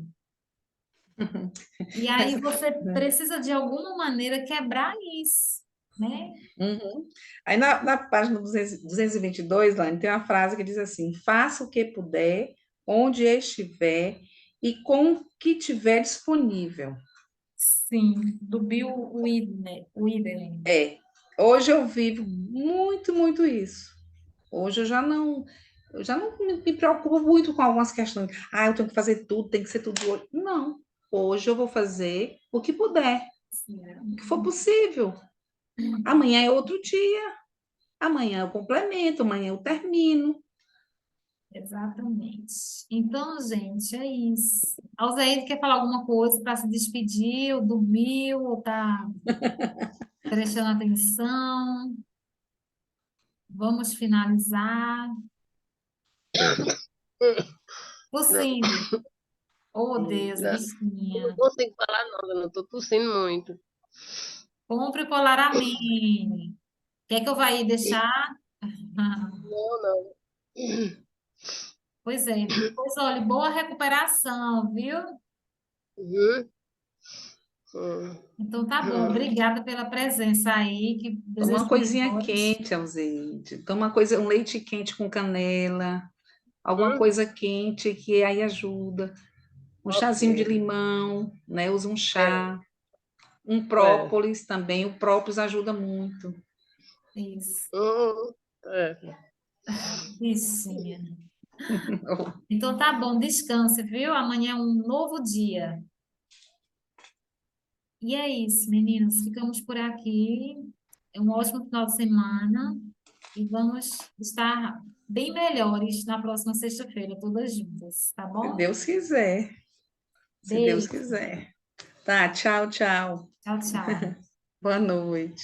E aí Essa- você precisa de alguma maneira quebrar isso, né? Uhum. Aí na página 222, Lani, tem uma frase que diz assim: faça o que puder, onde estiver e com o que tiver disponível. Sim, do Bill Widerling. É, hoje eu vivo muito, muito isso. Hoje eu já não me preocupo muito com algumas questões. Ah, eu tenho que fazer tudo, tem que ser tudo hoje. Não. Hoje eu vou fazer o que puder, o que for possível. Amanhã é outro dia. Amanhã eu complemento, amanhã eu termino. Exatamente. Então, gente, é isso. Alzeide quer falar alguma coisa para se despedir, ou dormiu, ou tá prestando atenção? Vamos finalizar. Não, Lucinda, oh Deus, não, não bichinha. consigo falar nada, não estou tossindo muito. Compre o Polaramine. Quer que eu vá aí E- deixar? Não, não. Pois é. Pois olha, boa recuperação, viu? Uhum. Hum. Então tá bom. Hum. Obrigada pela presença aí, que Toma desejo uma coisinha melhoras. quente, Alzide. Toma uma coisa, um leite quente com canela, alguma coisa quente que aí ajuda. Um Ok. chazinho de limão, né? Usa um É, chá. Um é. própolis também. O própolis ajuda muito. Isso. É. Bichinha. Então tá bom, descanse, viu? Amanhã é um novo dia. E é isso, meninas. Ficamos por aqui. É um ótimo final de semana e vamos estar bem melhores na próxima sexta-feira, todas juntas, tá Se bom? Deus quiser. Se Deus Beijo. quiser. Tá, tchau, tchau. Tchau, tchau. Boa noite.